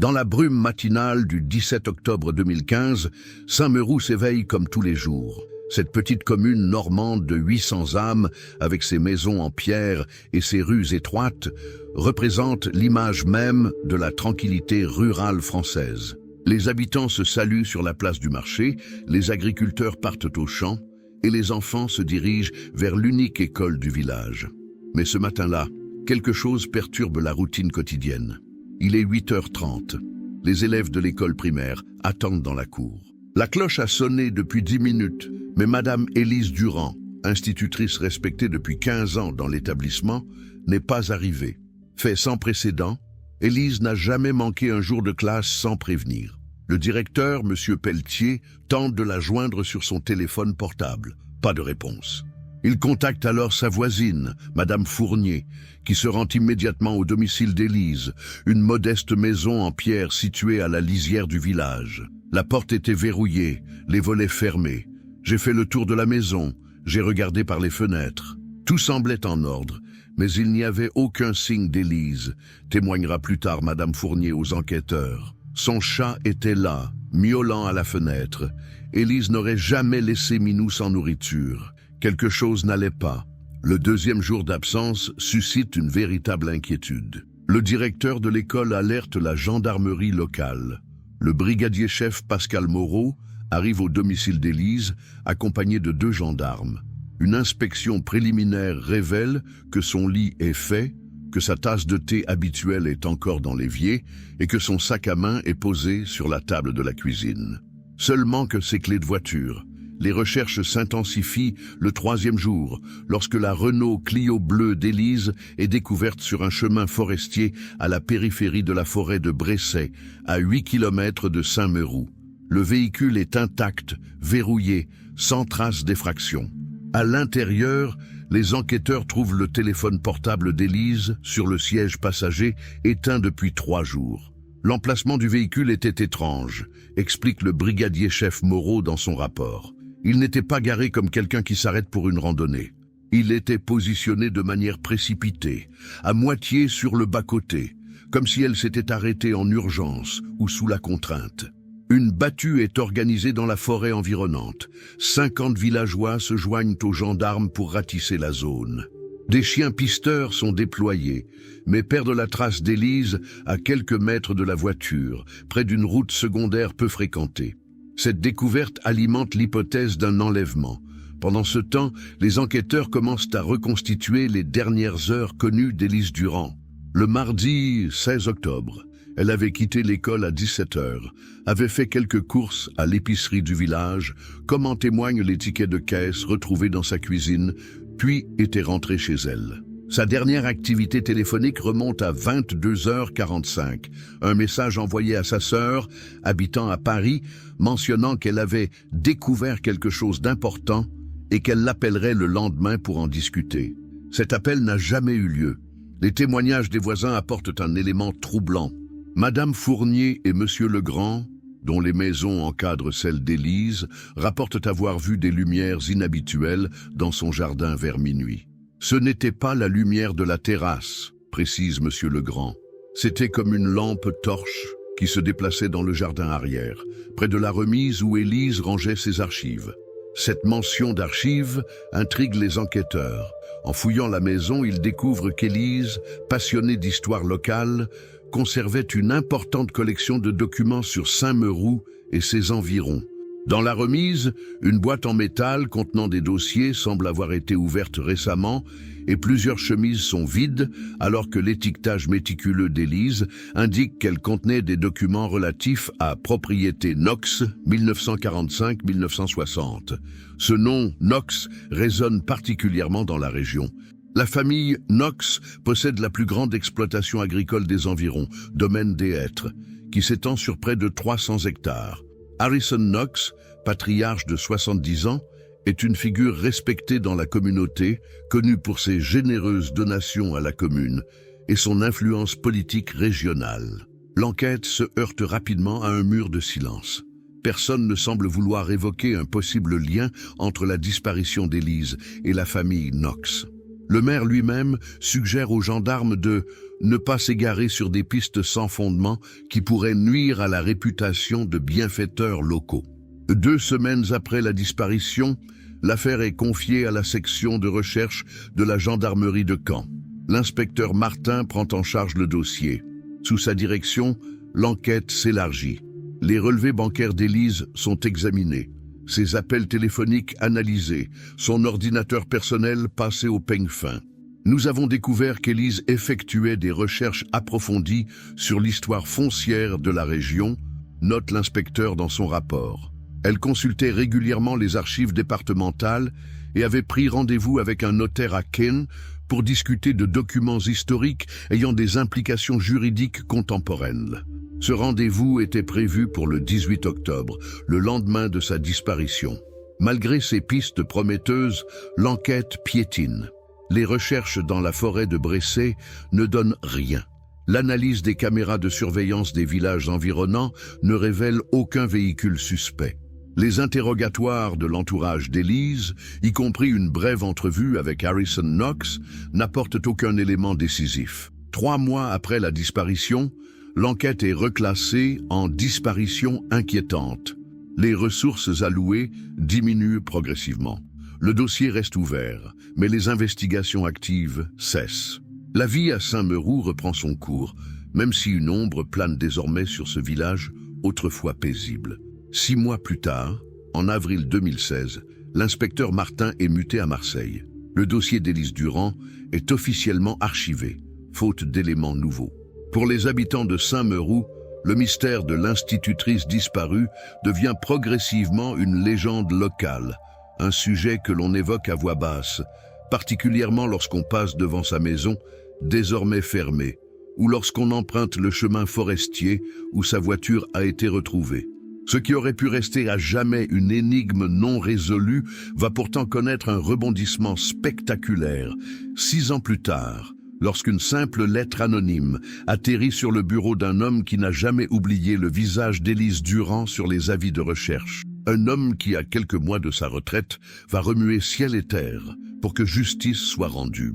Dans la brume matinale du 17 octobre 2015, Saint-Meroux s'éveille comme tous les jours. Cette petite commune normande de 800 âmes, avec ses maisons en pierre et ses rues étroites, représente l'image même de la tranquillité rurale française. Les habitants se saluent sur la place du marché, les agriculteurs partent aux champs et les enfants se dirigent vers l'unique école du village. Mais ce matin-là, quelque chose perturbe la routine quotidienne. Il est 8h30. Les élèves de l'école primaire attendent dans la cour. La cloche a sonné depuis 10 minutes, mais Madame Élise Durand, institutrice respectée depuis 15 ans dans l'établissement, n'est pas arrivée. Fait sans précédent, Élise n'a jamais manqué un jour de classe sans prévenir. Le directeur, M. Pelletier, tente de la joindre sur son téléphone portable. Pas de réponse. Il contacte alors sa voisine, Madame Fournier, qui se rend immédiatement au domicile d'Élise, une modeste maison en pierre située à la lisière du village. La porte était verrouillée, les volets fermés. J'ai fait le tour de la maison, j'ai regardé par les fenêtres. Tout semblait en ordre, mais il n'y avait aucun signe d'Élise, témoignera plus tard Madame Fournier aux enquêteurs. Son chat était là, miaulant à la fenêtre. Élise n'aurait jamais laissé Minou sans nourriture. Quelque chose n'allait pas. Le deuxième jour d'absence suscite une véritable inquiétude. Le directeur de l'école alerte la gendarmerie locale. Le brigadier-chef Pascal Moreau arrive au domicile d'Élise, accompagné de 2 gendarmes. Une inspection préliminaire révèle que son lit est fait, que sa tasse de thé habituelle est encore dans l'évier et que son sac à main est posé sur la table de la cuisine. Seulement que ses clés de voiture. Les recherches s'intensifient le 3e jour, lorsque la Renault Clio bleue d'Élise est découverte sur un chemin forestier à la périphérie de la forêt de Bresset, à 8 km de Saint-Meroux. Le véhicule est intact, verrouillé, sans trace d'effraction. À l'intérieur, les enquêteurs trouvent le téléphone portable d'Élise sur le siège passager, éteint depuis 3 jours. L'emplacement du véhicule était étrange, explique le brigadier-chef Moreau dans son rapport. Il n'était pas garé comme quelqu'un qui s'arrête pour une randonnée. Il était positionné de manière précipitée, à moitié sur le bas-côté, comme si elle s'était arrêtée en urgence ou sous la contrainte. Une battue est organisée dans la forêt environnante. 50 villageois se joignent aux gendarmes pour ratisser la zone. Des chiens pisteurs sont déployés, mais perdent la trace d'Élise à quelques mètres de la voiture, près d'une route secondaire peu fréquentée. Cette découverte alimente l'hypothèse d'un enlèvement. Pendant ce temps, les enquêteurs commencent à reconstituer les dernières heures connues d'Élise Durand. Le mardi 16 octobre, elle avait quitté l'école à 17h, avait fait quelques courses à l'épicerie du village, comme en témoignent les tickets de caisse retrouvés dans sa cuisine, puis était rentrée chez elle. Sa dernière activité téléphonique remonte à 22h45. Un message envoyé à sa sœur, habitant à Paris, mentionnant qu'elle avait découvert quelque chose d'important et qu'elle l'appellerait le lendemain pour en discuter. Cet appel n'a jamais eu lieu. Les témoignages des voisins apportent un élément troublant. Madame Fournier et Monsieur Legrand, dont les maisons encadrent celle d'Élise, rapportent avoir vu des lumières inhabituelles dans son jardin vers minuit. Ce n'était pas la lumière de la terrasse, précise Monsieur Legrand. C'était comme une lampe torche qui se déplaçait dans le jardin arrière, près de la remise où Élise rangeait ses archives. Cette mention d'archives intrigue les enquêteurs. En fouillant la maison, ils découvrent qu'Élise, passionnée d'histoire locale, conservait une importante collection de documents sur Saint-Meroux et ses environs. Dans la remise, une boîte en métal contenant des dossiers semble avoir été ouverte récemment et plusieurs chemises sont vides alors que l'étiquetage méticuleux d'Élise indique qu'elle contenait des documents relatifs à Propriété Knox 1945-1960. Ce nom, Knox, résonne particulièrement dans la région. La famille Knox possède la plus grande exploitation agricole des environs, Domaine des Hêtres, qui s'étend sur près de 300 hectares. Harrison Knox, patriarche de 70 ans, est une figure respectée dans la communauté, connue pour ses généreuses donations à la commune et son influence politique régionale. L'enquête se heurte rapidement à un mur de silence. Personne ne semble vouloir évoquer un possible lien entre la disparition d'Élise et la famille Knox. Le maire lui-même suggère aux gendarmes de ne pas s'égarer sur des pistes sans fondement qui pourraient nuire à la réputation de bienfaiteurs locaux. 2 semaines après la disparition, l'affaire est confiée à la section de recherche de la gendarmerie de Caen. L'inspecteur Martin prend en charge le dossier. Sous sa direction, l'enquête s'élargit. Les relevés bancaires d'Élise sont examinés, ses appels téléphoniques analysés, son ordinateur personnel passé au peigne fin. Nous avons découvert qu'Élise effectuait des recherches approfondies sur l'histoire foncière de la région, note l'inspecteur dans son rapport. Elle consultait régulièrement les archives départementales et avait pris rendez-vous avec un notaire à Caen pour discuter de documents historiques ayant des implications juridiques contemporaines. Ce rendez-vous était prévu pour le 18 octobre, le lendemain de sa disparition. Malgré ces pistes prometteuses, l'enquête piétine. Les recherches dans la forêt de Bressay ne donnent rien. L'analyse des caméras de surveillance des villages environnants ne révèle aucun véhicule suspect. Les interrogatoires de l'entourage d'Élise, y compris une brève entrevue avec Harrison Knox, n'apportent aucun élément décisif. 3 mois après la disparition, l'enquête est reclassée en disparition inquiétante. Les ressources allouées diminuent progressivement. Le dossier reste ouvert, mais les investigations actives cessent. La vie à Saint-Meroux reprend son cours, même si une ombre plane désormais sur ce village autrefois paisible. 6 mois plus tard, en avril 2016, l'inspecteur Martin est muté à Marseille. Le dossier d'Élise Durand est officiellement archivé, faute d'éléments nouveaux. Pour les habitants de Saint-Meroux, le mystère de l'institutrice disparue devient progressivement une légende locale, un sujet que l'on évoque à voix basse, particulièrement lorsqu'on passe devant sa maison, désormais fermée, ou lorsqu'on emprunte le chemin forestier où sa voiture a été retrouvée. Ce qui aurait pu rester à jamais une énigme non résolue va pourtant connaître un rebondissement spectaculaire. 6 ans plus tard, lorsqu'une simple lettre anonyme atterrit sur le bureau d'un homme qui n'a jamais oublié le visage d'Élise Durand sur les avis de recherche. Un homme qui, à quelques mois de sa retraite, va remuer ciel et terre pour que justice soit rendue.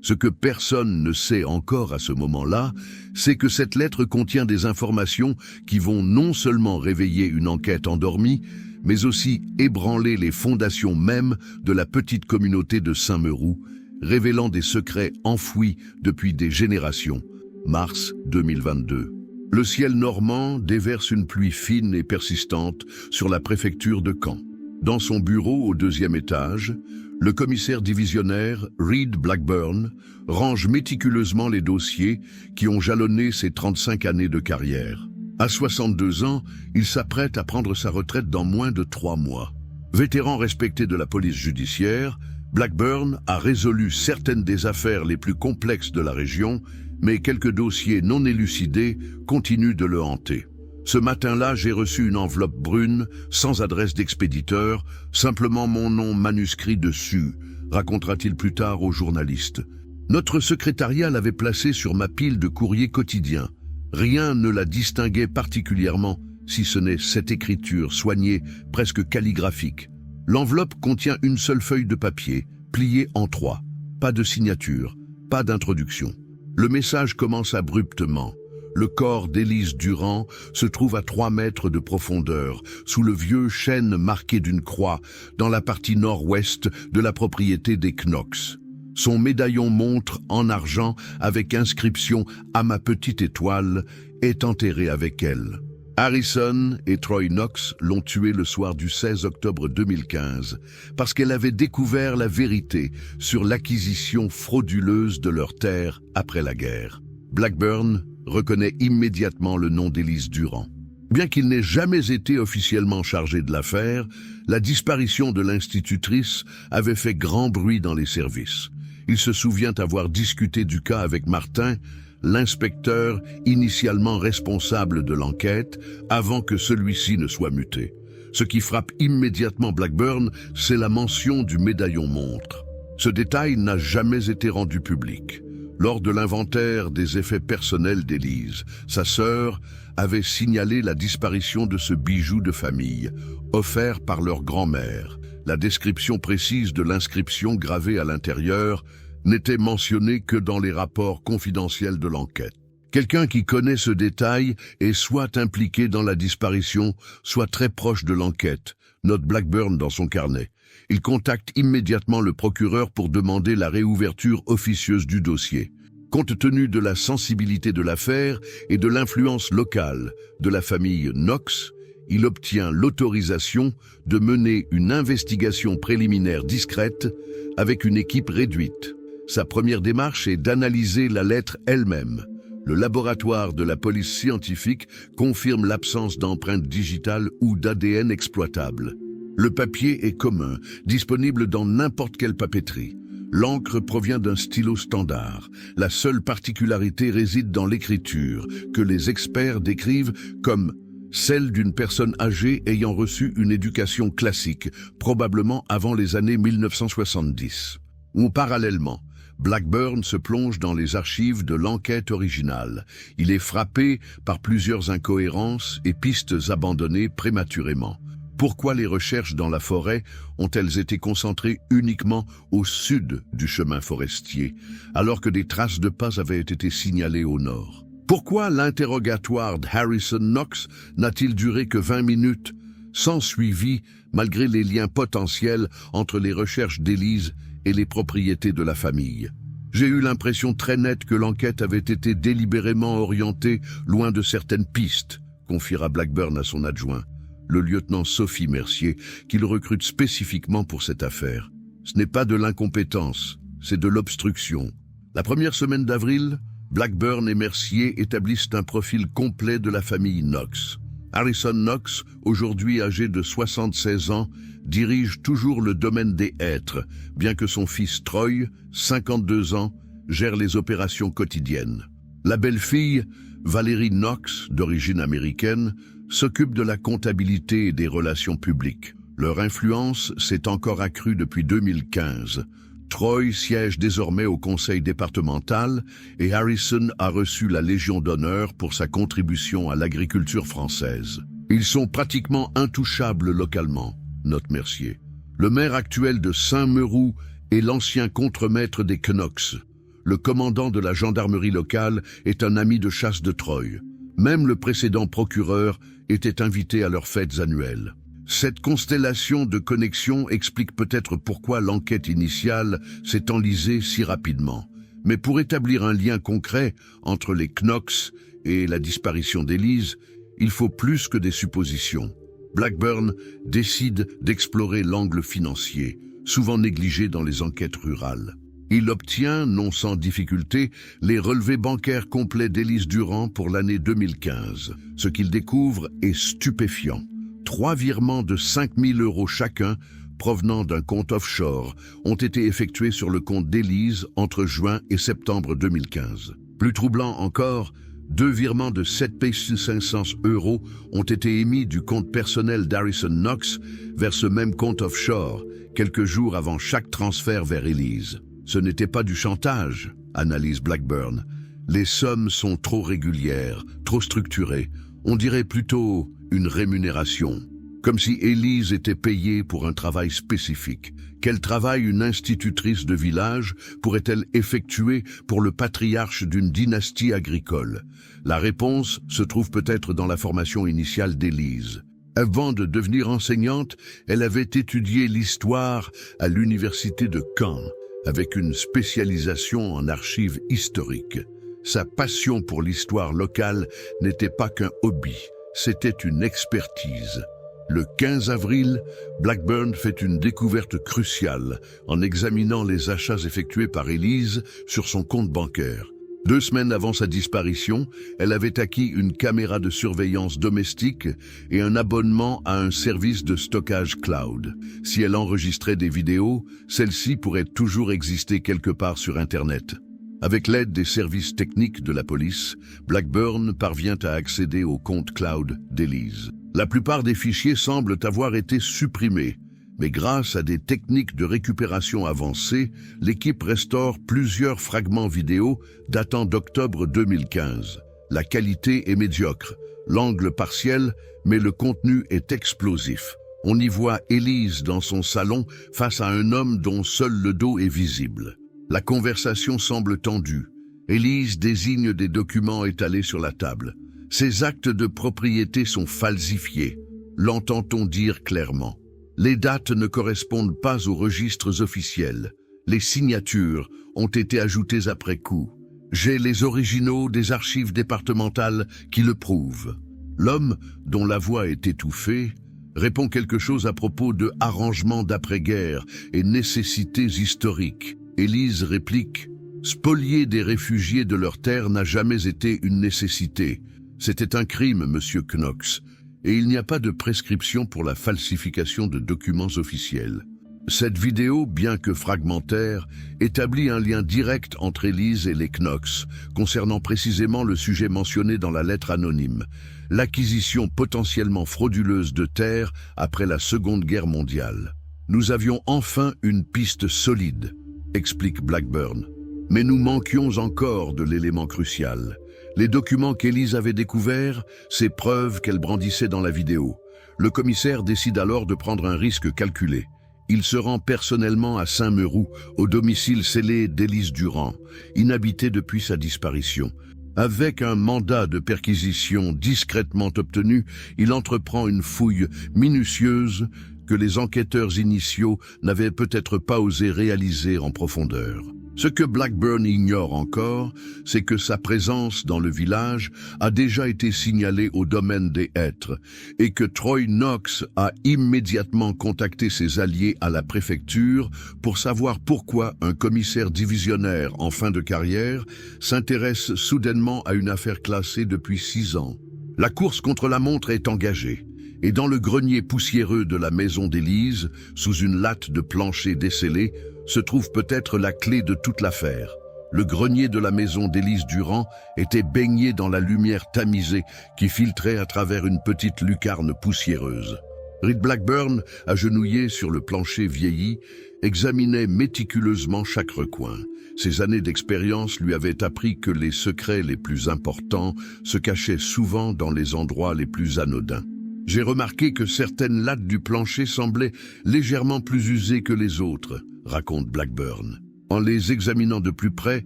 Ce que personne ne sait encore à ce moment-là, c'est que cette lettre contient des informations qui vont non seulement réveiller une enquête endormie, mais aussi ébranler les fondations mêmes de la petite communauté de Saint-Meroux, révélant des secrets enfouis depuis des générations. Mars 2022. Le ciel normand déverse une pluie fine et persistante sur la préfecture de Caen. Dans son bureau au 2e étage, le commissaire divisionnaire Reed Blackburn range méticuleusement les dossiers qui ont jalonné ses 35 années de carrière. À 62 ans, il s'apprête à prendre sa retraite dans moins de 3 mois. Vétéran respecté de la police judiciaire, Blackburn a résolu certaines des affaires les plus complexes de la région, mais quelques dossiers non élucidés continuent de le hanter. Ce matin-là, j'ai reçu une enveloppe brune, sans adresse d'expéditeur, simplement mon nom manuscrit dessus, racontera-t-il plus tard aux journalistes. Notre secrétariat l'avait placée sur ma pile de courrier quotidien. Rien ne la distinguait particulièrement, si ce n'est cette écriture soignée, presque calligraphique. L'enveloppe contient une seule feuille de papier, pliée en 3. Pas de signature, pas d'introduction. Le message commence abruptement. Le corps d'Élise Durand se trouve à 3 mètres de profondeur, sous le vieux chêne marqué d'une croix, dans la partie nord-ouest de la propriété des Knox. Son médaillon montre en argent avec inscription « À ma petite étoile » est enterré avec elle. Harrison et Troy Knox l'ont tuée le soir du 16 octobre 2015 parce qu'elle avait découvert la vérité sur l'acquisition frauduleuse de leur terre après la guerre. Blackburn reconnaît immédiatement le nom d'Élise Durand. Bien qu'il n'ait jamais été officiellement chargé de l'affaire, la disparition de l'institutrice avait fait grand bruit dans les services. Il se souvient avoir discuté du cas avec Martin, l'inspecteur initialement responsable de l'enquête, avant que celui-ci ne soit muté. Ce qui frappe immédiatement Blackburn, c'est la mention du médaillon montre. Ce détail n'a jamais été rendu public. Lors de l'inventaire des effets personnels d'Élise, sa sœur avait signalé la disparition de ce bijou de famille, offert par leur grand-mère. La description précise de l'inscription gravée à l'intérieur n'était mentionné que dans les rapports confidentiels de l'enquête. Quelqu'un qui connaît ce détail est soit impliqué dans la disparition, soit très proche de l'enquête, note Blackburn dans son carnet. Il contacte immédiatement le procureur pour demander la réouverture officieuse du dossier. Compte tenu de la sensibilité de l'affaire et de l'influence locale de la famille Knox, il obtient l'autorisation de mener une investigation préliminaire discrète avec une équipe réduite. Sa première démarche est d'analyser la lettre elle-même. Le laboratoire de la police scientifique confirme l'absence d'empreintes digitales ou d'ADN exploitable. Le papier est commun, disponible dans n'importe quelle papeterie. L'encre provient d'un stylo standard. La seule particularité réside dans l'écriture, que les experts décrivent comme celle d'une personne âgée ayant reçu une éducation classique, probablement avant les années 1970. Ou parallèlement, Blackburn se plonge dans les archives de l'enquête originale. Il est frappé par plusieurs incohérences et pistes abandonnées prématurément. Pourquoi les recherches dans la forêt ont-elles été concentrées uniquement au sud du chemin forestier, alors que des traces de pas avaient été signalées au nord? Pourquoi l'interrogatoire d'Harrison Knox n'a-t-il duré que 20 minutes, sans suivi, malgré les liens potentiels entre les recherches d'Élise et les propriétés de la famille? J'ai eu l'impression très nette que l'enquête avait été délibérément orientée loin de certaines pistes, confiera Blackburn à son adjoint, le lieutenant Sophie Mercier, qu'il recrute spécifiquement pour cette affaire. Ce n'est pas de l'incompétence, c'est de l'obstruction. La première semaine d'avril, Blackburn et Mercier établissent un profil complet de la famille Knox. Harrison Knox, aujourd'hui âgé de 76 ans, dirige toujours le domaine des hêtres, bien que son fils Troy, 52 ans, gère les opérations quotidiennes. La belle-fille, Valérie Knox, d'origine américaine, s'occupe de la comptabilité et des relations publiques. Leur influence s'est encore accrue depuis 2015. Troy siège désormais au conseil départemental et Harrison a reçu la Légion d'honneur pour sa contribution à l'agriculture française. Ils sont pratiquement intouchables localement, note Mercier. Le maire actuel de Saint-Meroux est l'ancien contremaître des Knox. Le commandant de la gendarmerie locale est un ami de chasse de Troy. Même le précédent procureur était invité à leurs fêtes annuelles. Cette constellation de connexions explique peut-être pourquoi l'enquête initiale s'est enlisée si rapidement. Mais pour établir un lien concret entre les Knox et la disparition d'Élise, il faut plus que des suppositions. Blackburn décide d'explorer l'angle financier, souvent négligé dans les enquêtes rurales. Il obtient, non sans difficulté, les relevés bancaires complets d'Élise Durand pour l'année 2015. Ce qu'il découvre est stupéfiant. 3 virements de 5 000 € chacun, provenant d'un compte offshore, ont été effectués sur le compte d'Élise entre juin et septembre 2015. Plus troublant encore, 2 virements de 7 500 € ont été émis du compte personnel d'Harrison Knox vers ce même compte offshore, quelques jours avant chaque transfert vers Élise. Ce n'était pas du chantage, analyse Blackburn. Les sommes sont trop régulières, trop structurées. On dirait plutôt une rémunération. Comme si Élise était payée pour un travail spécifique. Quel travail une institutrice de village pourrait-elle effectuer pour le patriarche d'une dynastie agricole? La réponse se trouve peut-être dans la formation initiale d'Élise. Avant de devenir enseignante, elle avait étudié l'histoire à l'université de Caen, avec une spécialisation en archives historiques. Sa passion pour l'histoire locale n'était pas qu'un hobby, c'était une expertise. Le 15 avril, Blackburn fait une découverte cruciale en examinant les achats effectués par Élise sur son compte bancaire. 2 semaines avant sa disparition, elle avait acquis une caméra de surveillance domestique et un abonnement à un service de stockage cloud. Si elle enregistrait des vidéos, celles-ci pourraient toujours exister quelque part sur Internet. Avec l'aide des services techniques de la police, Blackburn parvient à accéder au compte cloud d'Élise. La plupart des fichiers semblent avoir été supprimés, mais grâce à des techniques de récupération avancées, l'équipe restaure plusieurs fragments vidéo datant d'octobre 2015. La qualité est médiocre, l'angle partiel, mais le contenu est explosif. On y voit Élise dans son salon face à un homme dont seul le dos est visible. La conversation semble tendue. Élise désigne des documents étalés sur la table. Ces actes de propriété sont falsifiés, l'entend-on dire clairement. Les dates ne correspondent pas aux registres officiels. Les signatures ont été ajoutées après coup. J'ai les originaux des archives départementales qui le prouvent. L'homme, dont la voix est étouffée, répond quelque chose à propos de arrangements d'après-guerre et nécessités historiques. Élise réplique « Spolier des réfugiés de leur terre n'a jamais été une nécessité. C'était un crime, monsieur Knox, et il n'y a pas de prescription pour la falsification de documents officiels. » Cette vidéo, bien que fragmentaire, établit un lien direct entre Élise et les Knox, concernant précisément le sujet mentionné dans la lettre anonyme, l'acquisition potentiellement frauduleuse de terres après la Seconde Guerre mondiale. Nous avions enfin une piste solide, explique Blackburn. Mais nous manquions encore de l'élément crucial. Les documents qu'Élise avait découverts, ces preuves qu'elle brandissait dans la vidéo. Le commissaire décide alors de prendre un risque calculé. Il se rend personnellement à Saint-Meroux, au domicile scellé d'Élise Durand, inhabité depuis sa disparition. Avec un mandat de perquisition discrètement obtenu, il entreprend une fouille minutieuse que les enquêteurs initiaux n'avaient peut-être pas osé réaliser en profondeur. Ce que Blackburn ignore encore, c'est que sa présence dans le village a déjà été signalée au domaine des Hêtres et que Troy Knox a immédiatement contacté ses alliés à la préfecture pour savoir pourquoi un commissaire divisionnaire en fin de carrière s'intéresse soudainement à une affaire classée depuis 6 ans. La course contre la montre est engagée. Et dans le grenier poussiéreux de la maison d'Élise, sous une latte de plancher décellée, se trouve peut-être la clé de toute l'affaire. Le grenier de la maison d'Élise Durand était baigné dans la lumière tamisée qui filtrait à travers une petite lucarne poussiéreuse. Reed Blackburn, agenouillé sur le plancher vieilli, examinait méticuleusement chaque recoin. Ses années d'expérience lui avaient appris que les secrets les plus importants se cachaient souvent dans les endroits les plus anodins. J'ai remarqué que certaines lattes du plancher semblaient légèrement plus usées que les autres, raconte Blackburn. En les examinant de plus près,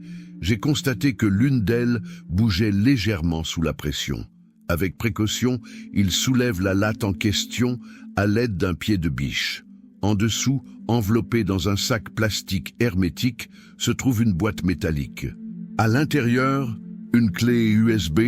j'ai constaté que l'une d'elles bougeait légèrement sous la pression. Avec précaution, il soulève la latte en question à l'aide d'un pied de biche. En dessous, enveloppée dans un sac plastique hermétique, se trouve une boîte métallique. À l'intérieur, une clé USB,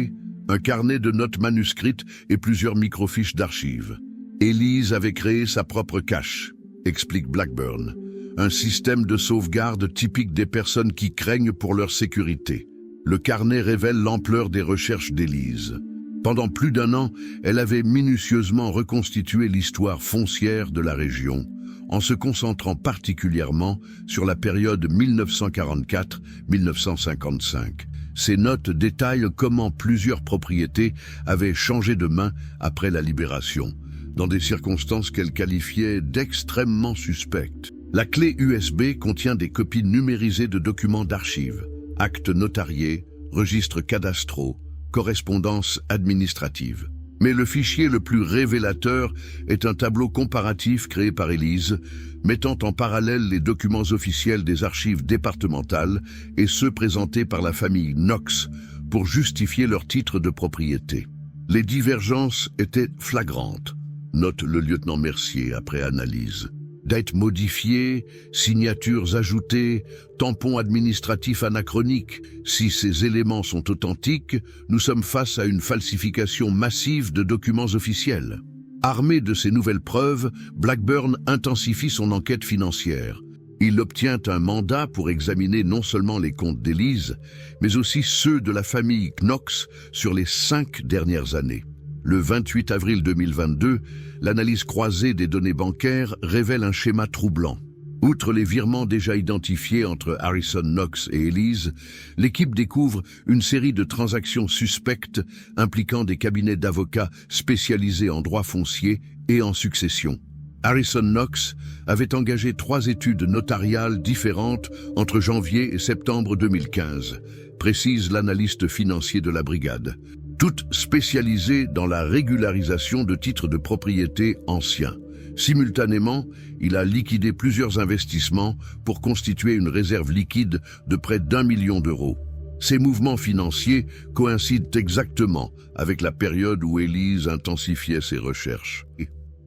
un carnet de notes manuscrites et plusieurs microfiches d'archives. Élise avait créé sa propre cache, explique Blackburn. Un système de sauvegarde typique des personnes qui craignent pour leur sécurité. Le carnet révèle l'ampleur des recherches d'Élise. Pendant plus d'1 an, elle avait minutieusement reconstitué l'histoire foncière de la région, en se concentrant particulièrement sur la période 1944-1955. Ces notes détaillent comment plusieurs propriétés avaient changé de main après la libération, dans des circonstances qu'elle qualifiait d'extrêmement suspectes. La clé USB contient des copies numérisées de documents d'archives, actes notariés, registres cadastraux, correspondances administratives. Mais le fichier le plus révélateur est un tableau comparatif créé par Élise, mettant en parallèle les documents officiels des archives départementales et ceux présentés par la famille Knox pour justifier leur titre de propriété. Les divergences étaient flagrantes, note le lieutenant Mercier après analyse. Dates modifiées, signatures ajoutées, tampons administratifs anachroniques. Si ces éléments sont authentiques, nous sommes face à une falsification massive de documents officiels. Armé de ces nouvelles preuves, Blackburn intensifie son enquête financière. Il obtient un mandat pour examiner non seulement les comptes d'Élise, mais aussi ceux de la famille Knox sur les 5 dernières années. Le 28 avril 2022, l'analyse croisée des données bancaires révèle un schéma troublant. Outre les virements déjà identifiés entre Harrison Knox et Élise, l'équipe découvre une série de transactions suspectes impliquant des cabinets d'avocats spécialisés en droit foncier et en succession. Harrison Knox avait engagé 3 études notariales différentes entre janvier et septembre 2015, précise l'analyste financier de la brigade, toutes spécialisées dans la régularisation de titres de propriété anciens. Simultanément, il a liquidé plusieurs investissements pour constituer une réserve liquide de près d'1 million d'euros. Ces mouvements financiers coïncident exactement avec la période où Élise intensifiait ses recherches.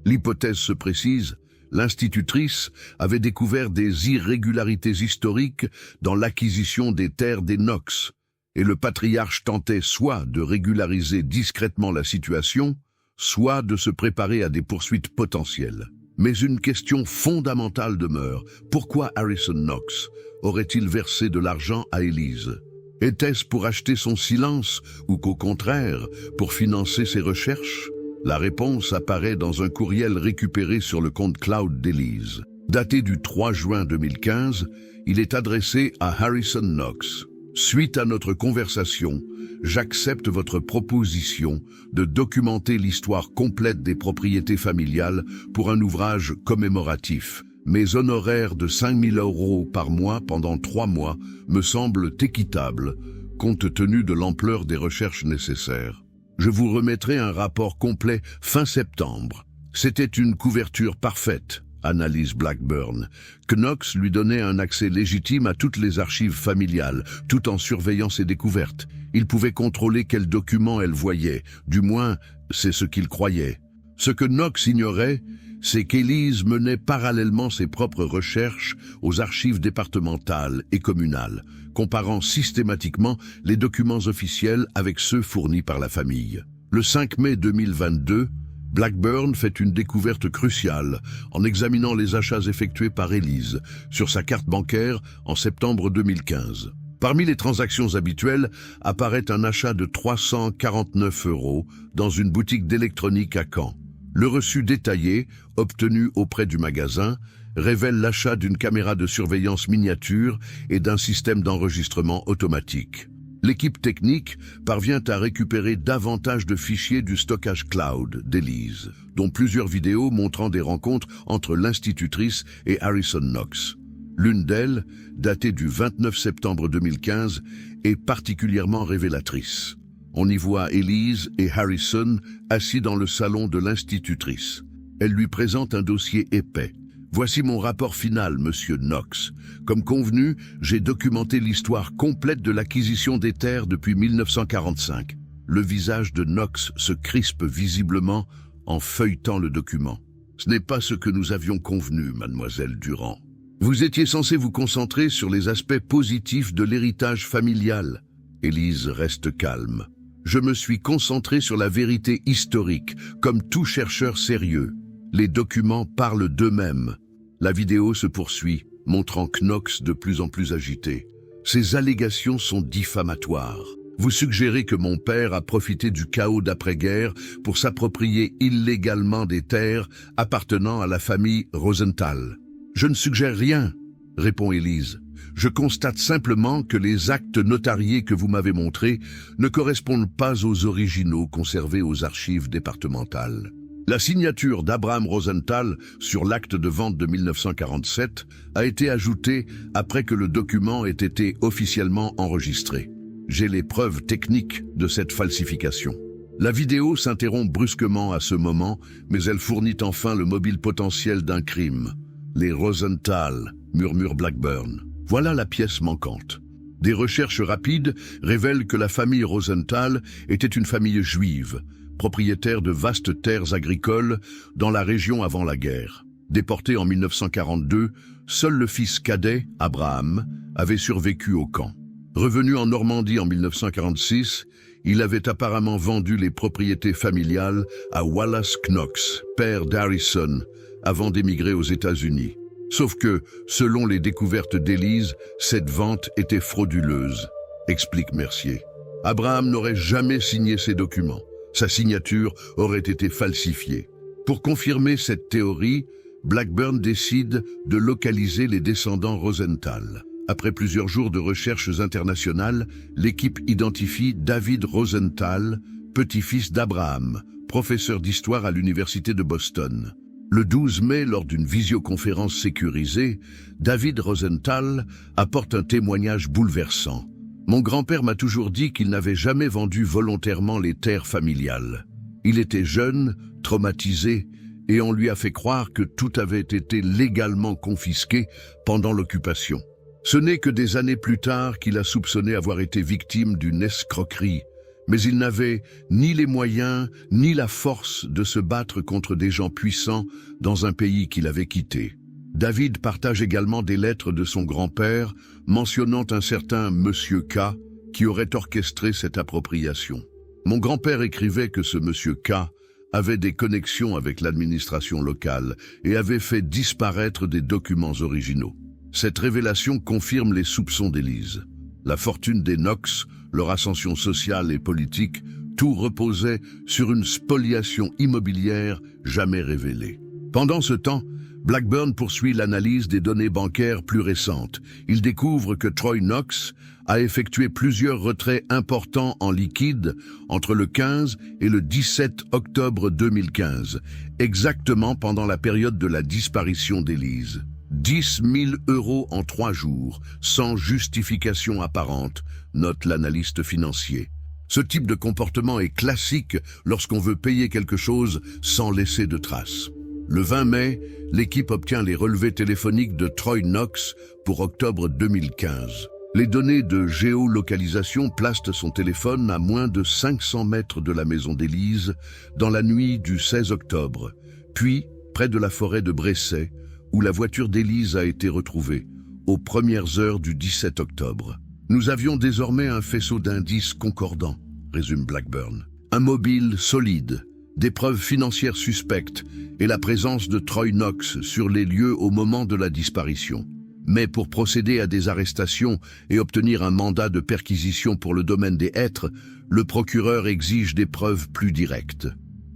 L'hypothèse se précise, l'institutrice avait découvert des irrégularités historiques dans l'acquisition des terres des Knox, et le patriarche tentait soit de régulariser discrètement la situation, soit de se préparer à des poursuites potentielles. Mais une question fondamentale demeure. Pourquoi Harrison Knox aurait-il versé de l'argent à Élise? Était-ce pour acheter son silence ou qu'au contraire, pour financer ses recherches? La réponse apparaît dans un courriel récupéré sur le compte cloud d'Élise. Daté du 3 juin 2015, il est adressé à Harrison Knox. Suite à notre conversation, j'accepte votre proposition de documenter l'histoire complète des propriétés familiales pour un ouvrage commémoratif. Mes honoraires de 5 000 € par mois pendant 3 mois me semblent équitables, compte tenu de l'ampleur des recherches nécessaires. Je vous remettrai un rapport complet fin septembre. C'était une couverture parfaite, analyse Blackburn. Knox lui donnait un accès légitime à toutes les archives familiales, tout en surveillant ses découvertes. Il pouvait contrôler quels documents elle voyait, du moins, c'est ce qu'il croyait. Ce que Knox ignorait, c'est qu'Élise menait parallèlement ses propres recherches aux archives départementales et communales, comparant systématiquement les documents officiels avec ceux fournis par la famille. Le 5 mai 2022, Blackburn fait une découverte cruciale en examinant les achats effectués par Élise sur sa carte bancaire en septembre 2015. Parmi les transactions habituelles apparaît un achat de 349 € dans une boutique d'électronique à Caen. Le reçu détaillé, obtenu auprès du magasin, révèle l'achat d'une caméra de surveillance miniature et d'un système d'enregistrement automatique. L'équipe technique parvient à récupérer davantage de fichiers du stockage cloud d'Élise, dont plusieurs vidéos montrant des rencontres entre l'institutrice et Harrison Knox. L'une d'elles, datée du 29 septembre 2015, est particulièrement révélatrice. On y voit Élise et Harrison assis dans le salon de l'institutrice. Elle lui présente un dossier épais. « Voici mon rapport final, monsieur Knox. Comme convenu, j'ai documenté l'histoire complète de l'acquisition des terres depuis 1945. » Le visage de Knox se crispe visiblement en feuilletant le document. « Ce n'est pas ce que nous avions convenu, mademoiselle Durand. Vous étiez censé vous concentrer sur les aspects positifs de l'héritage familial. » Élise reste calme. « Je me suis concentré sur la vérité historique, comme tout chercheur sérieux. Les documents parlent d'eux-mêmes. » La vidéo se poursuit, montrant Knox de plus en plus agité. « Ces allégations sont diffamatoires. Vous suggérez que mon père a profité du chaos d'après-guerre pour s'approprier illégalement des terres appartenant à la famille Rosenthal. »« Je ne suggère rien, » répond Élise. « Je constate simplement que les actes notariés que vous m'avez montrés ne correspondent pas aux originaux conservés aux archives départementales. » La signature d'Abraham Rosenthal sur l'acte de vente de 1947 a été ajoutée après que le document ait été officiellement enregistré. J'ai les preuves techniques de cette falsification. La vidéo s'interrompt brusquement à ce moment, mais elle fournit enfin le mobile potentiel d'un crime. Les Rosenthal, murmure Blackburn. Voilà la pièce manquante. Des recherches rapides révèlent que la famille Rosenthal était une famille juive, propriétaire de vastes terres agricoles dans la région avant la guerre. Déporté en 1942, seul le fils cadet, Abraham, avait survécu au camp. Revenu en Normandie en 1946, il avait apparemment vendu les propriétés familiales à Wallace Knox, père d'Harrison, avant d'émigrer aux États-Unis. Sauf que, selon les découvertes d'Élise, cette vente était frauduleuse, explique Mercier. Abraham n'aurait jamais signé ces documents. Sa signature aurait été falsifiée. Pour confirmer cette théorie, Blackburn décide de localiser les descendants Rosenthal. Après plusieurs jours de recherches internationales, l'équipe identifie David Rosenthal, petit-fils d'Abraham, professeur d'histoire à l'université de Boston. Le 12 mai, lors d'une visioconférence sécurisée, David Rosenthal apporte un témoignage bouleversant. Mon grand-père m'a toujours dit qu'il n'avait jamais vendu volontairement les terres familiales. Il était jeune, traumatisé, et on lui a fait croire que tout avait été légalement confisqué pendant l'occupation. Ce n'est que des années plus tard qu'il a soupçonné avoir été victime d'une escroquerie, mais il n'avait ni les moyens ni la force de se battre contre des gens puissants dans un pays qu'il avait quitté. David partage également des lettres de son grand-père mentionnant un certain Monsieur K qui aurait orchestré cette appropriation. Mon grand-père écrivait que ce Monsieur K avait des connexions avec l'administration locale et avait fait disparaître des documents originaux. Cette révélation confirme les soupçons d'Élise. La fortune des Knox, leur ascension sociale et politique, tout reposait sur une spoliation immobilière jamais révélée. Pendant ce temps, Blackburn poursuit l'analyse des données bancaires plus récentes. Il découvre que Troy Knox a effectué plusieurs retraits importants en liquide entre le 15 et le 17 octobre 2015, exactement pendant la période de la disparition d'Élise. 10 000 € en 3 jours, sans justification apparente, note l'analyste financier. Ce type de comportement est classique lorsqu'on veut payer quelque chose sans laisser de traces. Le 20 mai, l'équipe obtient les relevés téléphoniques de Troy Knox pour octobre 2015. Les données de géolocalisation placent son téléphone à moins de 500 mètres de la maison d'Élise dans la nuit du 16 octobre, puis près de la forêt de Bresset, où la voiture d'Élise a été retrouvée, aux premières heures du 17 octobre. Nous avions désormais un faisceau d'indices concordants, résume Blackburn. Un mobile solide, des preuves financières suspectes et la présence de Troy Knox sur les lieux au moment de la disparition. Mais pour procéder à des arrestations et obtenir un mandat de perquisition pour le domaine des Hêtres, le procureur exige des preuves plus directes.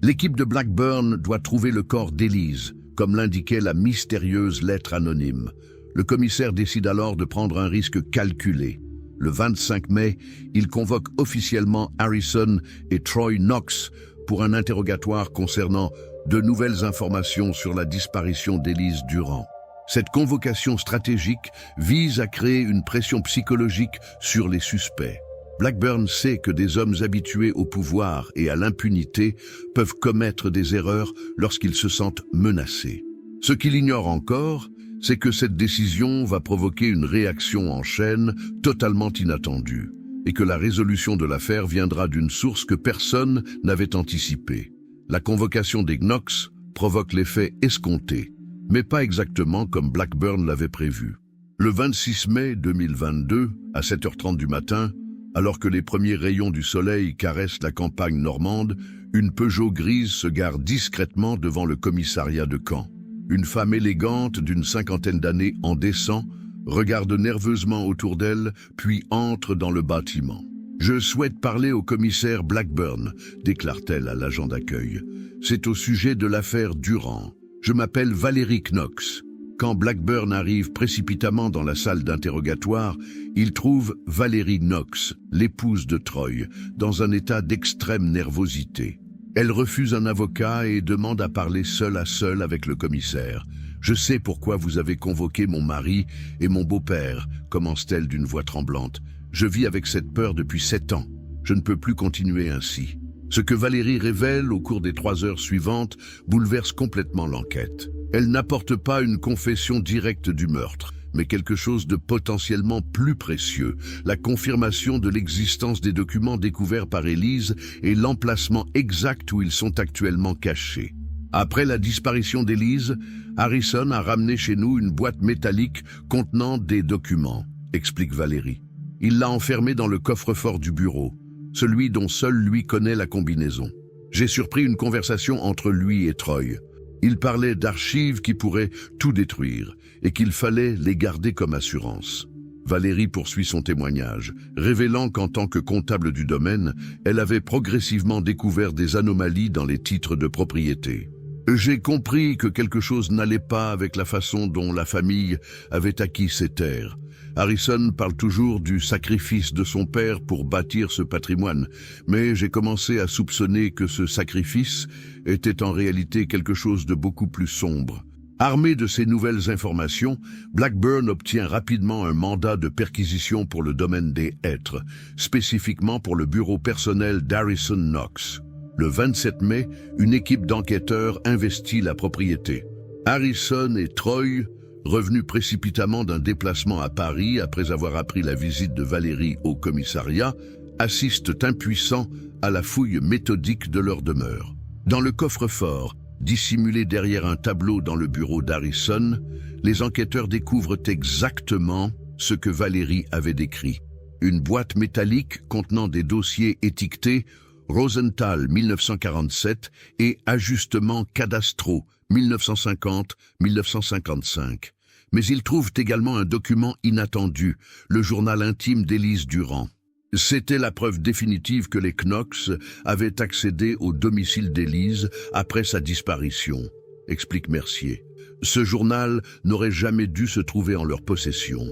L'équipe de Blackburn doit trouver le corps d'Élise, comme l'indiquait la mystérieuse lettre anonyme. Le commissaire décide alors de prendre un risque calculé. Le 25 mai, il convoque officiellement Harrison et Troy Knox pour un interrogatoire concernant de nouvelles informations sur la disparition d'Élise Durand. Cette convocation stratégique vise à créer une pression psychologique sur les suspects. Blackburn sait que des hommes habitués au pouvoir et à l'impunité peuvent commettre des erreurs lorsqu'ils se sentent menacés. Ce qu'il ignore encore, c'est que cette décision va provoquer une réaction en chaîne totalement inattendue, et que la résolution de l'affaire viendra d'une source que personne n'avait anticipée. La convocation des Knox provoque l'effet escompté, mais pas exactement comme Blackburn l'avait prévu. Le 26 mai 2022, à 7h30 du matin, alors que les premiers rayons du soleil caressent la campagne normande, une Peugeot grise se gare discrètement devant le commissariat de Caen. Une femme élégante d'une 50aine d'années en descend, regarde nerveusement autour d'elle, puis entre dans le bâtiment. « Je souhaite parler au commissaire Blackburn », déclare-t-elle à l'agent d'accueil. « C'est au sujet de l'affaire Durand. Je m'appelle Valérie Knox. » Quand Blackburn arrive précipitamment dans la salle d'interrogatoire, il trouve Valérie Knox, l'épouse de Troy, dans un état d'extrême nervosité. Elle refuse un avocat et demande à parler seule à seule avec le commissaire. « Je sais pourquoi vous avez convoqué mon mari et mon beau-père », commence-t-elle d'une voix tremblante. « Je vis avec cette peur depuis 7 ans. Je ne peux plus continuer ainsi. » Ce que Valérie révèle au cours des 3 heures suivantes bouleverse complètement l'enquête. Elle n'apporte pas une confession directe du meurtre, mais quelque chose de potentiellement plus précieux, la confirmation de l'existence des documents découverts par Élise et l'emplacement exact où ils sont actuellement cachés. Après la disparition d'Élise, Harrison a ramené chez nous une boîte métallique contenant des documents, explique Valérie. Il l'a enfermée dans le coffre-fort du bureau, celui dont seul lui connaît la combinaison. J'ai surpris une conversation entre lui et Troy. Il parlait d'archives qui pourraient tout détruire et qu'il fallait les garder comme assurance. Valérie poursuit son témoignage, révélant qu'en tant que comptable du domaine, elle avait progressivement découvert des anomalies dans les titres de propriété. J'ai compris que quelque chose n'allait pas avec la façon dont la famille avait acquis ces terres. Harrison parle toujours du sacrifice de son père pour bâtir ce patrimoine, mais j'ai commencé à soupçonner que ce sacrifice était en réalité quelque chose de beaucoup plus sombre. Armé de ces nouvelles informations, Blackburn obtient rapidement un mandat de perquisition pour le domaine des Hêtres, spécifiquement pour le bureau personnel d'Harrison Knox. Le 27 mai, une équipe d'enquêteurs investit la propriété. Harrison et Troy, revenus précipitamment d'un déplacement à Paris après avoir appris la visite de Valérie au commissariat, assistent impuissants à la fouille méthodique de leur demeure. Dans le coffre-fort, dissimulé derrière un tableau dans le bureau d'Harrison, les enquêteurs découvrent exactement ce que Valérie avait décrit. Une boîte métallique contenant des dossiers étiquetés Rosenthal 1947 et ajustements cadastraux 1950-1955. Mais ils trouvent également un document inattendu, le journal intime d'Élise Durand. C'était la preuve définitive que les Knox avaient accédé au domicile d'Élise après sa disparition, explique Mercier. Ce journal n'aurait jamais dû se trouver en leur possession.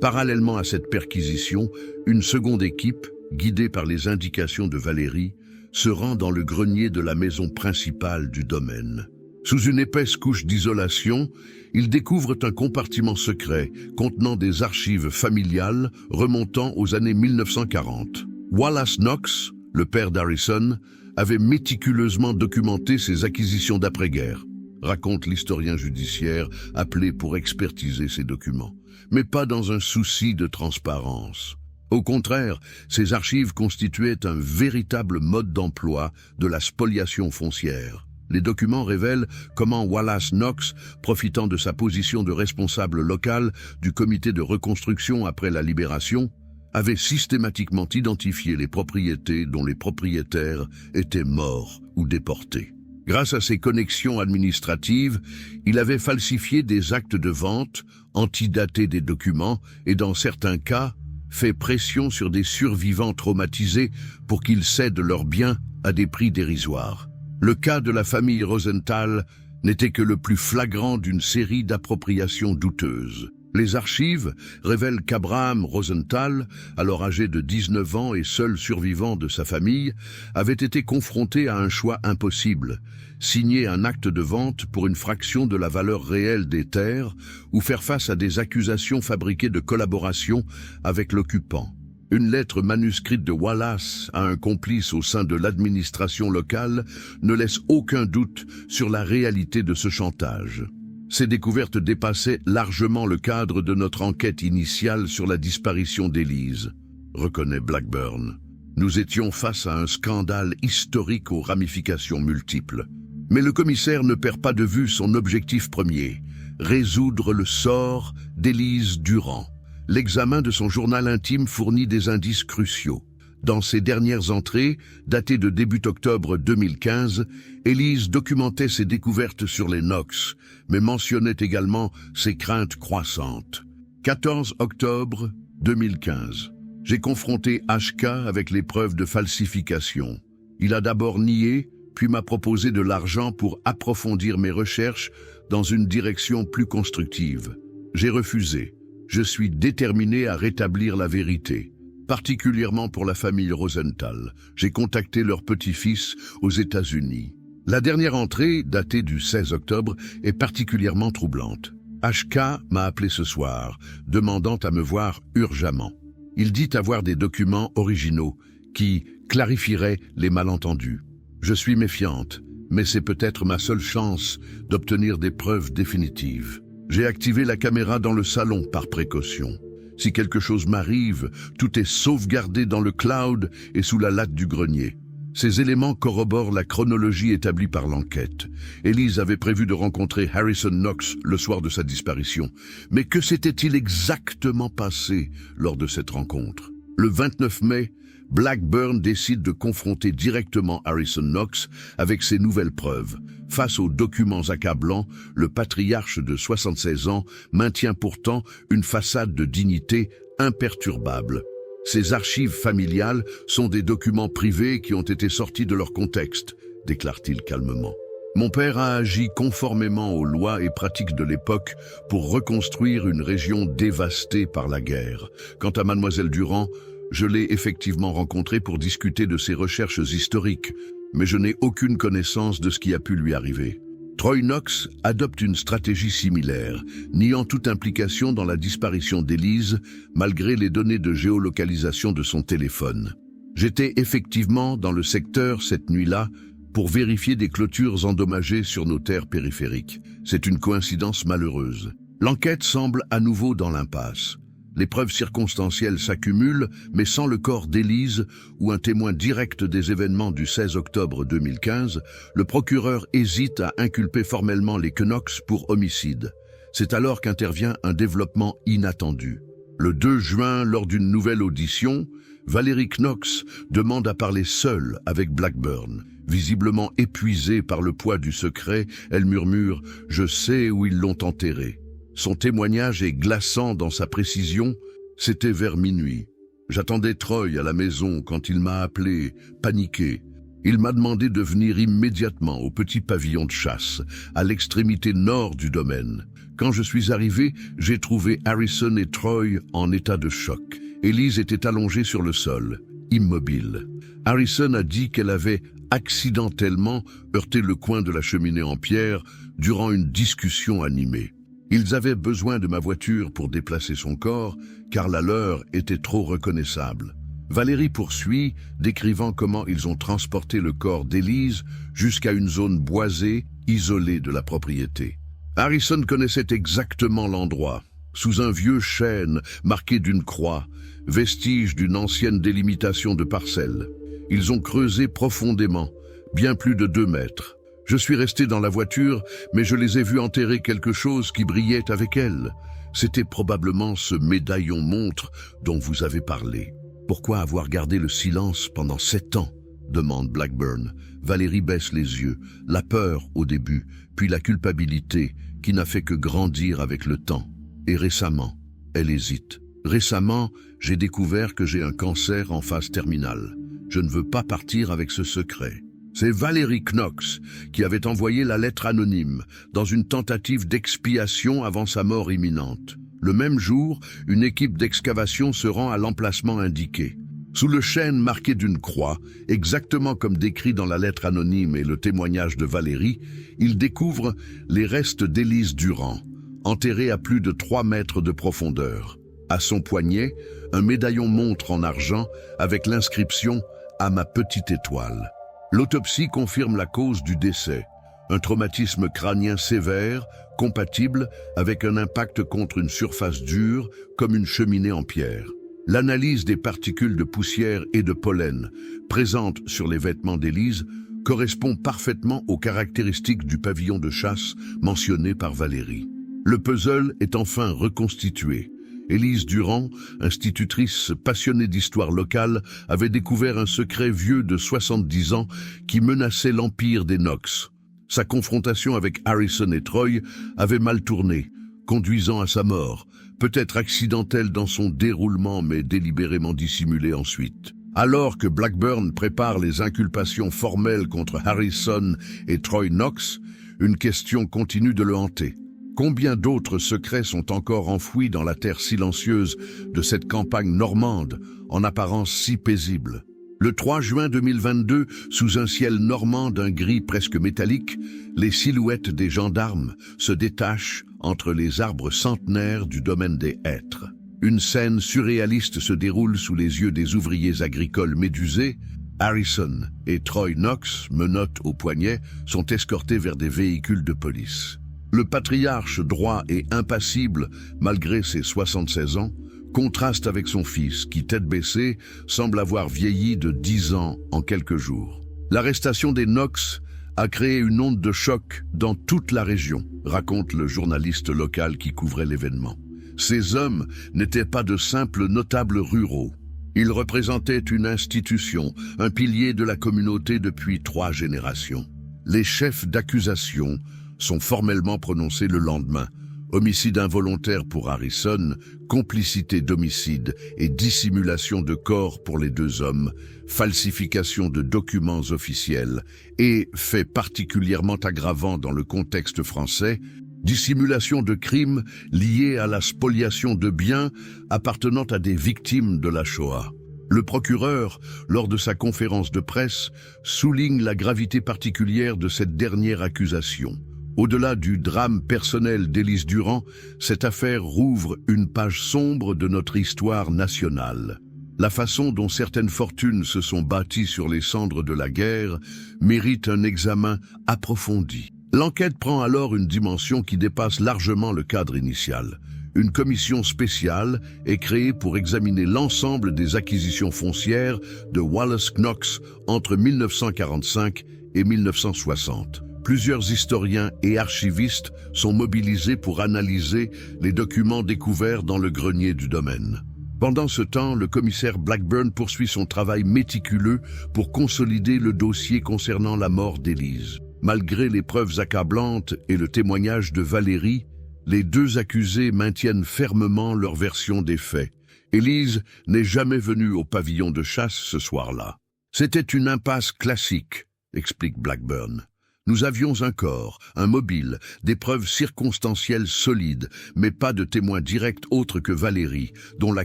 Parallèlement à cette perquisition, une seconde équipe, guidée par les indications de Valérie, se rend dans le grenier de la maison principale du domaine. Sous une épaisse couche d'isolation, ils découvrent un compartiment secret contenant des archives familiales remontant aux années 1940. Wallace Knox, le père d'Harrison, avait méticuleusement documenté ses acquisitions d'après-guerre, raconte l'historien judiciaire appelé pour expertiser ces documents, mais pas dans un souci de transparence. Au contraire, ces archives constituaient un véritable mode d'emploi de la spoliation foncière. Les documents révèlent comment Wallace Knox, profitant de sa position de responsable local du comité de reconstruction après la libération, avait systématiquement identifié les propriétés dont les propriétaires étaient morts ou déportés. Grâce à ses connexions administratives, il avait falsifié des actes de vente, antidaté des documents et, dans certains cas, fait pression sur des survivants traumatisés pour qu'ils cèdent leurs biens à des prix dérisoires. Le cas de la famille Rosenthal n'était que le plus flagrant d'une série d'appropriations douteuses. Les archives révèlent qu'Abraham Rosenthal, alors âgé de 19 ans et seul survivant de sa famille, avait été confronté à un choix impossible: signer un acte de vente pour une fraction de la valeur réelle des terres ou faire face à des accusations fabriquées de collaboration avec l'occupant. Une lettre manuscrite de Wallace à un complice au sein de l'administration locale ne laisse aucun doute sur la réalité de ce chantage. Ces découvertes dépassaient largement le cadre de notre enquête initiale sur la disparition d'Élise, reconnaît Blackburn. Nous étions face à un scandale historique aux ramifications multiples. Mais le commissaire ne perd pas de vue son objectif premier: résoudre le sort d'Élise Durand. L'examen de son journal intime fournit des indices cruciaux. Dans ses dernières entrées, datées de début octobre 2015, Élise documentait ses découvertes sur les Knox, mais mentionnait également ses craintes croissantes. 14 octobre 2015. J'ai confronté HK avec les preuves de falsification. Il a d'abord nié, puis m'a proposé de l'argent pour approfondir mes recherches dans une direction plus constructive. J'ai refusé. Je suis déterminé à rétablir la vérité, particulièrement pour la famille Rosenthal. J'ai contacté leur petit-fils aux États-Unis. La dernière entrée, datée du 16 octobre, est particulièrement troublante. HK m'a appelé ce soir, demandant à me voir urgemment. Il dit avoir des documents originaux qui clarifieraient les malentendus. Je suis méfiante, mais c'est peut-être ma seule chance d'obtenir des preuves définitives. J'ai activé la caméra dans le salon par précaution. Si quelque chose m'arrive, tout est sauvegardé dans le cloud et sous la latte du grenier. Ces éléments corroborent la chronologie établie par l'enquête. Élise avait prévu de rencontrer Harrison Knox le soir de sa disparition. Mais que s'était-il exactement passé lors de cette rencontre? Le 29 mai, Blackburn décide de confronter directement Harrison Knox avec ses nouvelles preuves. Face aux documents accablants, le patriarche de 76 ans maintient pourtant une façade de dignité imperturbable. Ces archives familiales sont des documents privés qui ont été sortis de leur contexte, déclare-t-il calmement. Mon père a agi conformément aux lois et pratiques de l'époque pour reconstruire une région dévastée par la guerre. Quant à mademoiselle Durand, je l'ai effectivement rencontrée pour discuter de ses recherches historiques, mais je n'ai aucune connaissance de ce qui a pu lui arriver. Troy Knox adopte une stratégie similaire, niant toute implication dans la disparition d'Élise, malgré les données de géolocalisation de son téléphone. J'étais effectivement dans le secteur cette nuit-là, pour vérifier des clôtures endommagées sur nos terres périphériques. C'est une coïncidence malheureuse. L'enquête semble à nouveau dans l'impasse. Les preuves circonstancielles s'accumulent, mais sans le corps d'Élise ou un témoin direct des événements du 16 octobre 2015, le procureur hésite à inculper formellement les Knox pour homicide. C'est alors qu'intervient un développement inattendu. Le 2 juin, lors d'une nouvelle audition, Valérie Knox demande à parler seule avec Blackburn. Visiblement épuisée par le poids du secret, elle murmure « Je sais où ils l'ont enterré ». Son témoignage est glaçant dans sa précision. C'était vers minuit. J'attendais Troy à la maison quand il m'a appelé, paniqué. Il m'a demandé de venir immédiatement au petit pavillon de chasse, à l'extrémité nord du domaine. Quand je suis arrivé, j'ai trouvé Harrison et Troy en état de choc. Élise était allongée sur le sol, immobile. Harrison a dit qu'elle avait accidentellement heurté le coin de la cheminée en pierre durant une discussion animée. Ils avaient besoin de ma voiture pour déplacer son corps, car la leur était trop reconnaissable. Valérie poursuit, décrivant comment ils ont transporté le corps d'Élise jusqu'à une zone boisée, isolée de la propriété. Harrison connaissait exactement l'endroit, sous un vieux chêne marqué d'une croix, vestige d'une ancienne délimitation de parcelles. Ils ont creusé profondément, bien plus de 2 mètres. Je suis resté dans la voiture, mais je les ai vus enterrer quelque chose qui brillait avec elle. C'était probablement ce médaillon montre dont vous avez parlé. Pourquoi avoir gardé le silence pendant 7 ans ? Demande Blackburn. Valérie baisse les yeux, la peur au début, puis la culpabilité qui n'a fait que grandir avec le temps. Et récemment, elle hésite. Récemment, j'ai découvert que j'ai un cancer en phase terminale. Je ne veux pas partir avec ce secret. C'est Valérie Knox qui avait envoyé la lettre anonyme dans une tentative d'expiation avant sa mort imminente. Le même jour, une équipe d'excavation se rend à l'emplacement indiqué. Sous le chêne marqué d'une croix, exactement comme décrit dans la lettre anonyme et le témoignage de Valérie, ils découvrent les restes d'Élise Durand, enterrée à plus de 3 mètres de profondeur. À son poignet, un médaillon montre en argent avec l'inscription « À ma petite étoile ». L'autopsie confirme la cause du décès, un traumatisme crânien sévère, compatible avec un impact contre une surface dure comme une cheminée en pierre. L'analyse des particules de poussière et de pollen présentes sur les vêtements d'Élise correspond parfaitement aux caractéristiques du pavillon de chasse mentionné par Valérie. Le puzzle est enfin reconstitué. Élise Durand, institutrice passionnée d'histoire locale, avait découvert un secret vieux de 70 ans qui menaçait l'empire des Knox. Sa confrontation avec Harrison et Troy avait mal tourné, conduisant à sa mort, peut-être accidentelle dans son déroulement mais délibérément dissimulée ensuite. Alors que Blackburn prépare les inculpations formelles contre Harrison et Troy Knox, une question continue de le hanter. Combien d'autres secrets sont encore enfouis dans la terre silencieuse de cette campagne normande, en apparence si paisible? Le 3 juin 2022, sous un ciel normand d'un gris presque métallique, les silhouettes des gendarmes se détachent entre les arbres centenaires du domaine des Hêtres. Une scène surréaliste se déroule sous les yeux des ouvriers agricoles médusés. Harrison et Troy Knox, menottes au poignet, sont escortés vers des véhicules de police. Le patriarche droit et impassible, malgré ses 76 ans, contraste avec son fils, qui, tête baissée, semble avoir vieilli de 10 ans en quelques jours. L'arrestation des Knox a créé une onde de choc dans toute la région, raconte le journaliste local qui couvrait l'événement. Ces hommes n'étaient pas de simples notables ruraux. Ils représentaient une institution, un pilier de la communauté depuis 3 générations. Les chefs d'accusation sont formellement prononcés le lendemain. Homicide involontaire pour Harrison, complicité d'homicide et dissimulation de corps pour les 2 hommes, falsification de documents officiels et, fait particulièrement aggravant dans le contexte français, dissimulation de crimes liés à la spoliation de biens appartenant à des victimes de la Shoah. Le procureur, lors de sa conférence de presse, souligne la gravité particulière de cette dernière accusation. Au-delà du drame personnel d'Élise Durand, cette affaire rouvre une page sombre de notre histoire nationale. La façon dont certaines fortunes se sont bâties sur les cendres de la guerre mérite un examen approfondi. L'enquête prend alors une dimension qui dépasse largement le cadre initial. Une commission spéciale est créée pour examiner l'ensemble des acquisitions foncières de Wallace Knox entre 1945 et 1960. Plusieurs historiens et archivistes sont mobilisés pour analyser les documents découverts dans le grenier du domaine. Pendant ce temps, le commissaire Blackburn poursuit son travail méticuleux pour consolider le dossier concernant la mort d'Élise. Malgré les preuves accablantes et le témoignage de Valérie, les deux accusés maintiennent fermement leur version des faits. Élise n'est jamais venue au pavillon de chasse ce soir-là. C'était une impasse classique, explique Blackburn. Nous avions un corps, un mobile, des preuves circonstancielles solides, mais pas de témoins directs autres que Valérie, dont la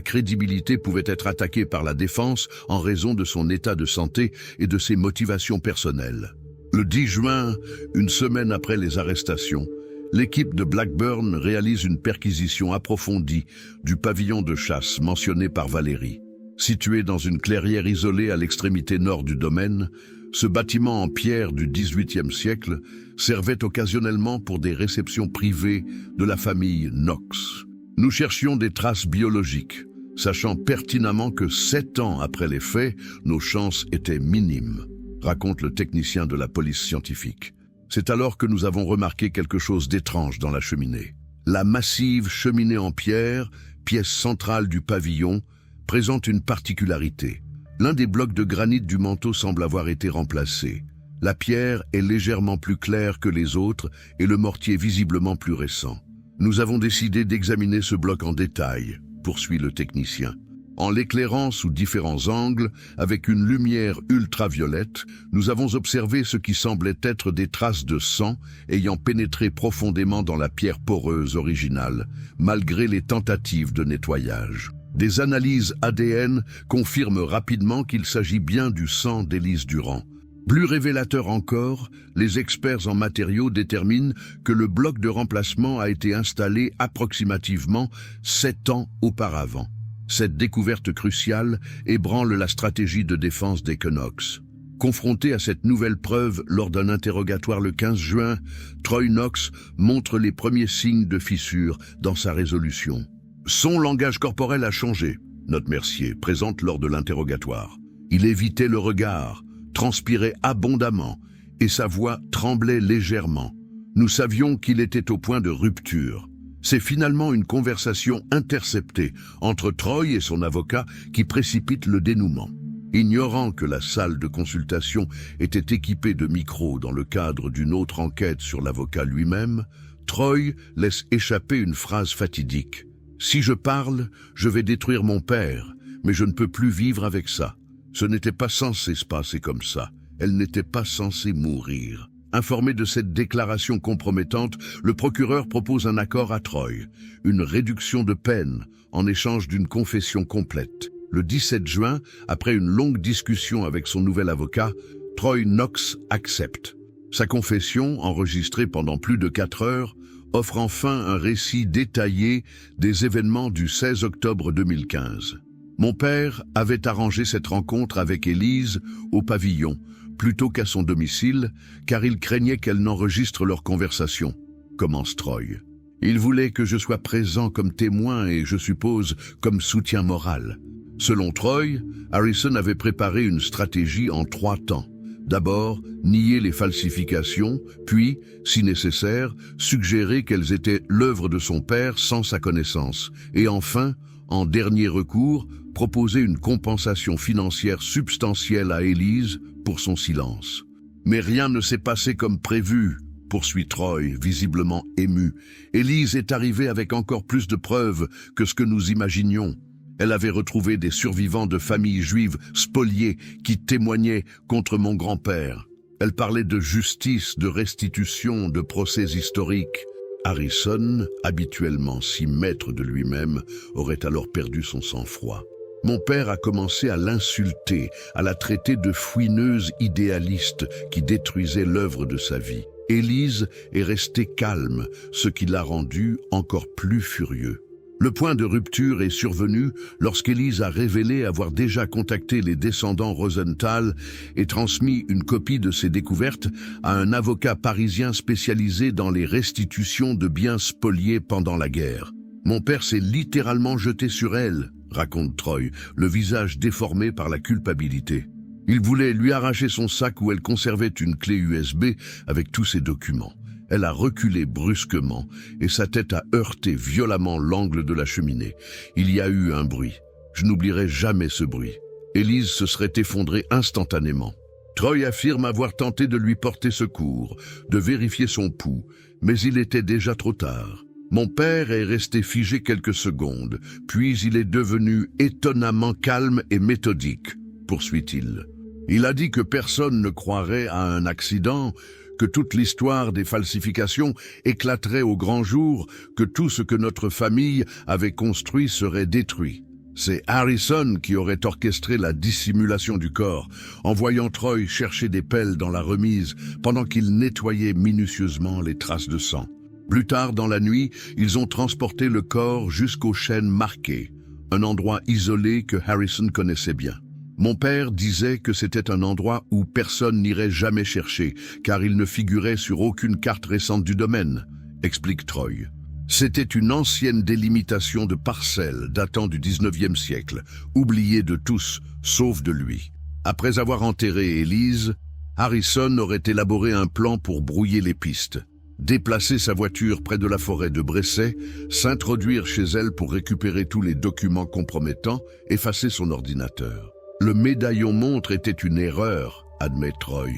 crédibilité pouvait être attaquée par la défense en raison de son état de santé et de ses motivations personnelles. Le 10 juin, une semaine après les arrestations, l'équipe de Blackburn réalise une perquisition approfondie du pavillon de chasse mentionné par Valérie. Situé dans une clairière isolée à l'extrémité nord du domaine, ce bâtiment en pierre du XVIIIe siècle servait occasionnellement pour des réceptions privées de la famille Knox. Nous cherchions des traces biologiques, sachant pertinemment que 7 ans après les faits, nos chances étaient minimes, raconte le technicien de la police scientifique. C'est alors que nous avons remarqué quelque chose d'étrange dans la cheminée. La massive cheminée en pierre, pièce centrale du pavillon, présente une particularité. L'un des blocs de granit du manteau semble avoir été remplacé. La pierre est légèrement plus claire que les autres et le mortier visiblement plus récent. Nous avons décidé d'examiner ce bloc en détail, poursuit le technicien. En l'éclairant sous différents angles, avec une lumière ultraviolette, nous avons observé ce qui semblait être des traces de sang ayant pénétré profondément dans la pierre poreuse originale, malgré les tentatives de nettoyage. Des analyses ADN confirment rapidement qu'il s'agit bien du sang d'Élise Durand. Plus révélateur encore, les experts en matériaux déterminent que le bloc de remplacement a été installé approximativement 7 ans auparavant. Cette découverte cruciale ébranle la stratégie de défense des Knox. Confronté à cette nouvelle preuve lors d'un interrogatoire le 15 juin, Troy Knox montre les premiers signes de fissure dans sa résolution. Son langage corporel a changé, note Mercier, présente lors de l'interrogatoire. Il évitait le regard, transpirait abondamment et sa voix tremblait légèrement. Nous savions qu'il était au point de rupture. C'est finalement une conversation interceptée entre Troy et son avocat qui précipite le dénouement. Ignorant que la salle de consultation était équipée de micros dans le cadre d'une autre enquête sur l'avocat lui-même, Troy laisse échapper une phrase fatidique. « Si je parle, je vais détruire mon père, mais je ne peux plus vivre avec ça. Ce n'était pas censé se passer comme ça. Elle n'était pas censée mourir. » Informé de cette déclaration compromettante, le procureur propose un accord à Troy, une réduction de peine en échange d'une confession complète. Le 17 juin, après une longue discussion avec son nouvel avocat, Troy Knox accepte. Sa confession, enregistrée pendant plus de 4 heures, offre enfin un récit détaillé des événements du 16 octobre 2015. Mon père avait arrangé cette rencontre avec Élise au pavillon, plutôt qu'à son domicile, car il craignait qu'elle n'enregistre leur conversation, commence Troy. Il voulait que je sois présent comme témoin et, je suppose, comme soutien moral. Selon Troy, Harrison avait préparé une stratégie en 3 temps. D'abord, nier les falsifications, puis, si nécessaire, suggérer qu'elles étaient l'œuvre de son père sans sa connaissance, et enfin, en dernier recours, proposer une compensation financière substantielle à Élise pour son silence. Mais rien ne s'est passé comme prévu, poursuit Troy, visiblement ému. Élise est arrivée avec encore plus de preuves que ce que nous imaginions. Elle avait retrouvé des survivants de familles juives spoliées qui témoignaient contre mon grand-père. Elle parlait de justice, de restitution, de procès historiques. Harrison, habituellement si maître de lui-même, aurait alors perdu son sang-froid. Mon père a commencé à l'insulter, à la traiter de fouineuse idéaliste qui détruisait l'œuvre de sa vie. Élise est restée calme, ce qui l'a rendu encore plus furieux. Le point de rupture est survenu lorsqu'Élise a révélé avoir déjà contacté les descendants Rosenthal et transmis une copie de ses découvertes à un avocat parisien spécialisé dans les restitutions de biens spoliés pendant la guerre. « Mon père s'est littéralement jeté sur elle », raconte Troy, le visage déformé par la culpabilité. Il voulait lui arracher son sac où elle conservait une clé USB avec tous ses documents. Elle a reculé brusquement et sa tête a heurté violemment l'angle de la cheminée. Il y a eu un bruit. Je n'oublierai jamais ce bruit. Élise se serait effondrée instantanément. Troy affirme avoir tenté de lui porter secours, de vérifier son pouls, mais il était déjà trop tard. Mon père est resté figé quelques secondes, puis il est devenu étonnamment calme et méthodique, poursuit-il. Il a dit que personne ne croirait à un accident, que toute l'histoire des falsifications éclaterait au grand jour, que tout ce que notre famille avait construit serait détruit. C'est Harrison qui aurait orchestré la dissimulation du corps, en voyant Troy chercher des pelles dans la remise pendant qu'il nettoyait minutieusement les traces de sang. Plus tard dans la nuit, ils ont transporté le corps jusqu'aux chênes marqués, un endroit isolé que Harrison connaissait bien. Mon père disait que c'était un endroit où personne n'irait jamais chercher, car il ne figurait sur aucune carte récente du domaine, explique Troy. C'était une ancienne délimitation de parcelles datant du 19e siècle, oubliée de tous, sauf de lui. Après avoir enterré Élise, Harrison aurait élaboré un plan pour brouiller les pistes. Déplacer sa voiture près de la forêt de Bresset, s'introduire chez elle pour récupérer tous les documents compromettants, effacer son ordinateur. Le médaillon montre était une erreur, admet Troy.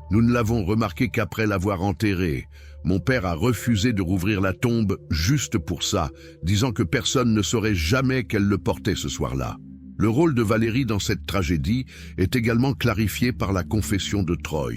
Nous ne l'avons remarqué qu'après l'avoir enterré. Mon père a refusé de rouvrir la tombe juste pour ça, disant que personne ne saurait jamais qu'elle le portait ce soir-là. Le rôle de Valérie dans cette tragédie est également clarifié par la confession de Troy.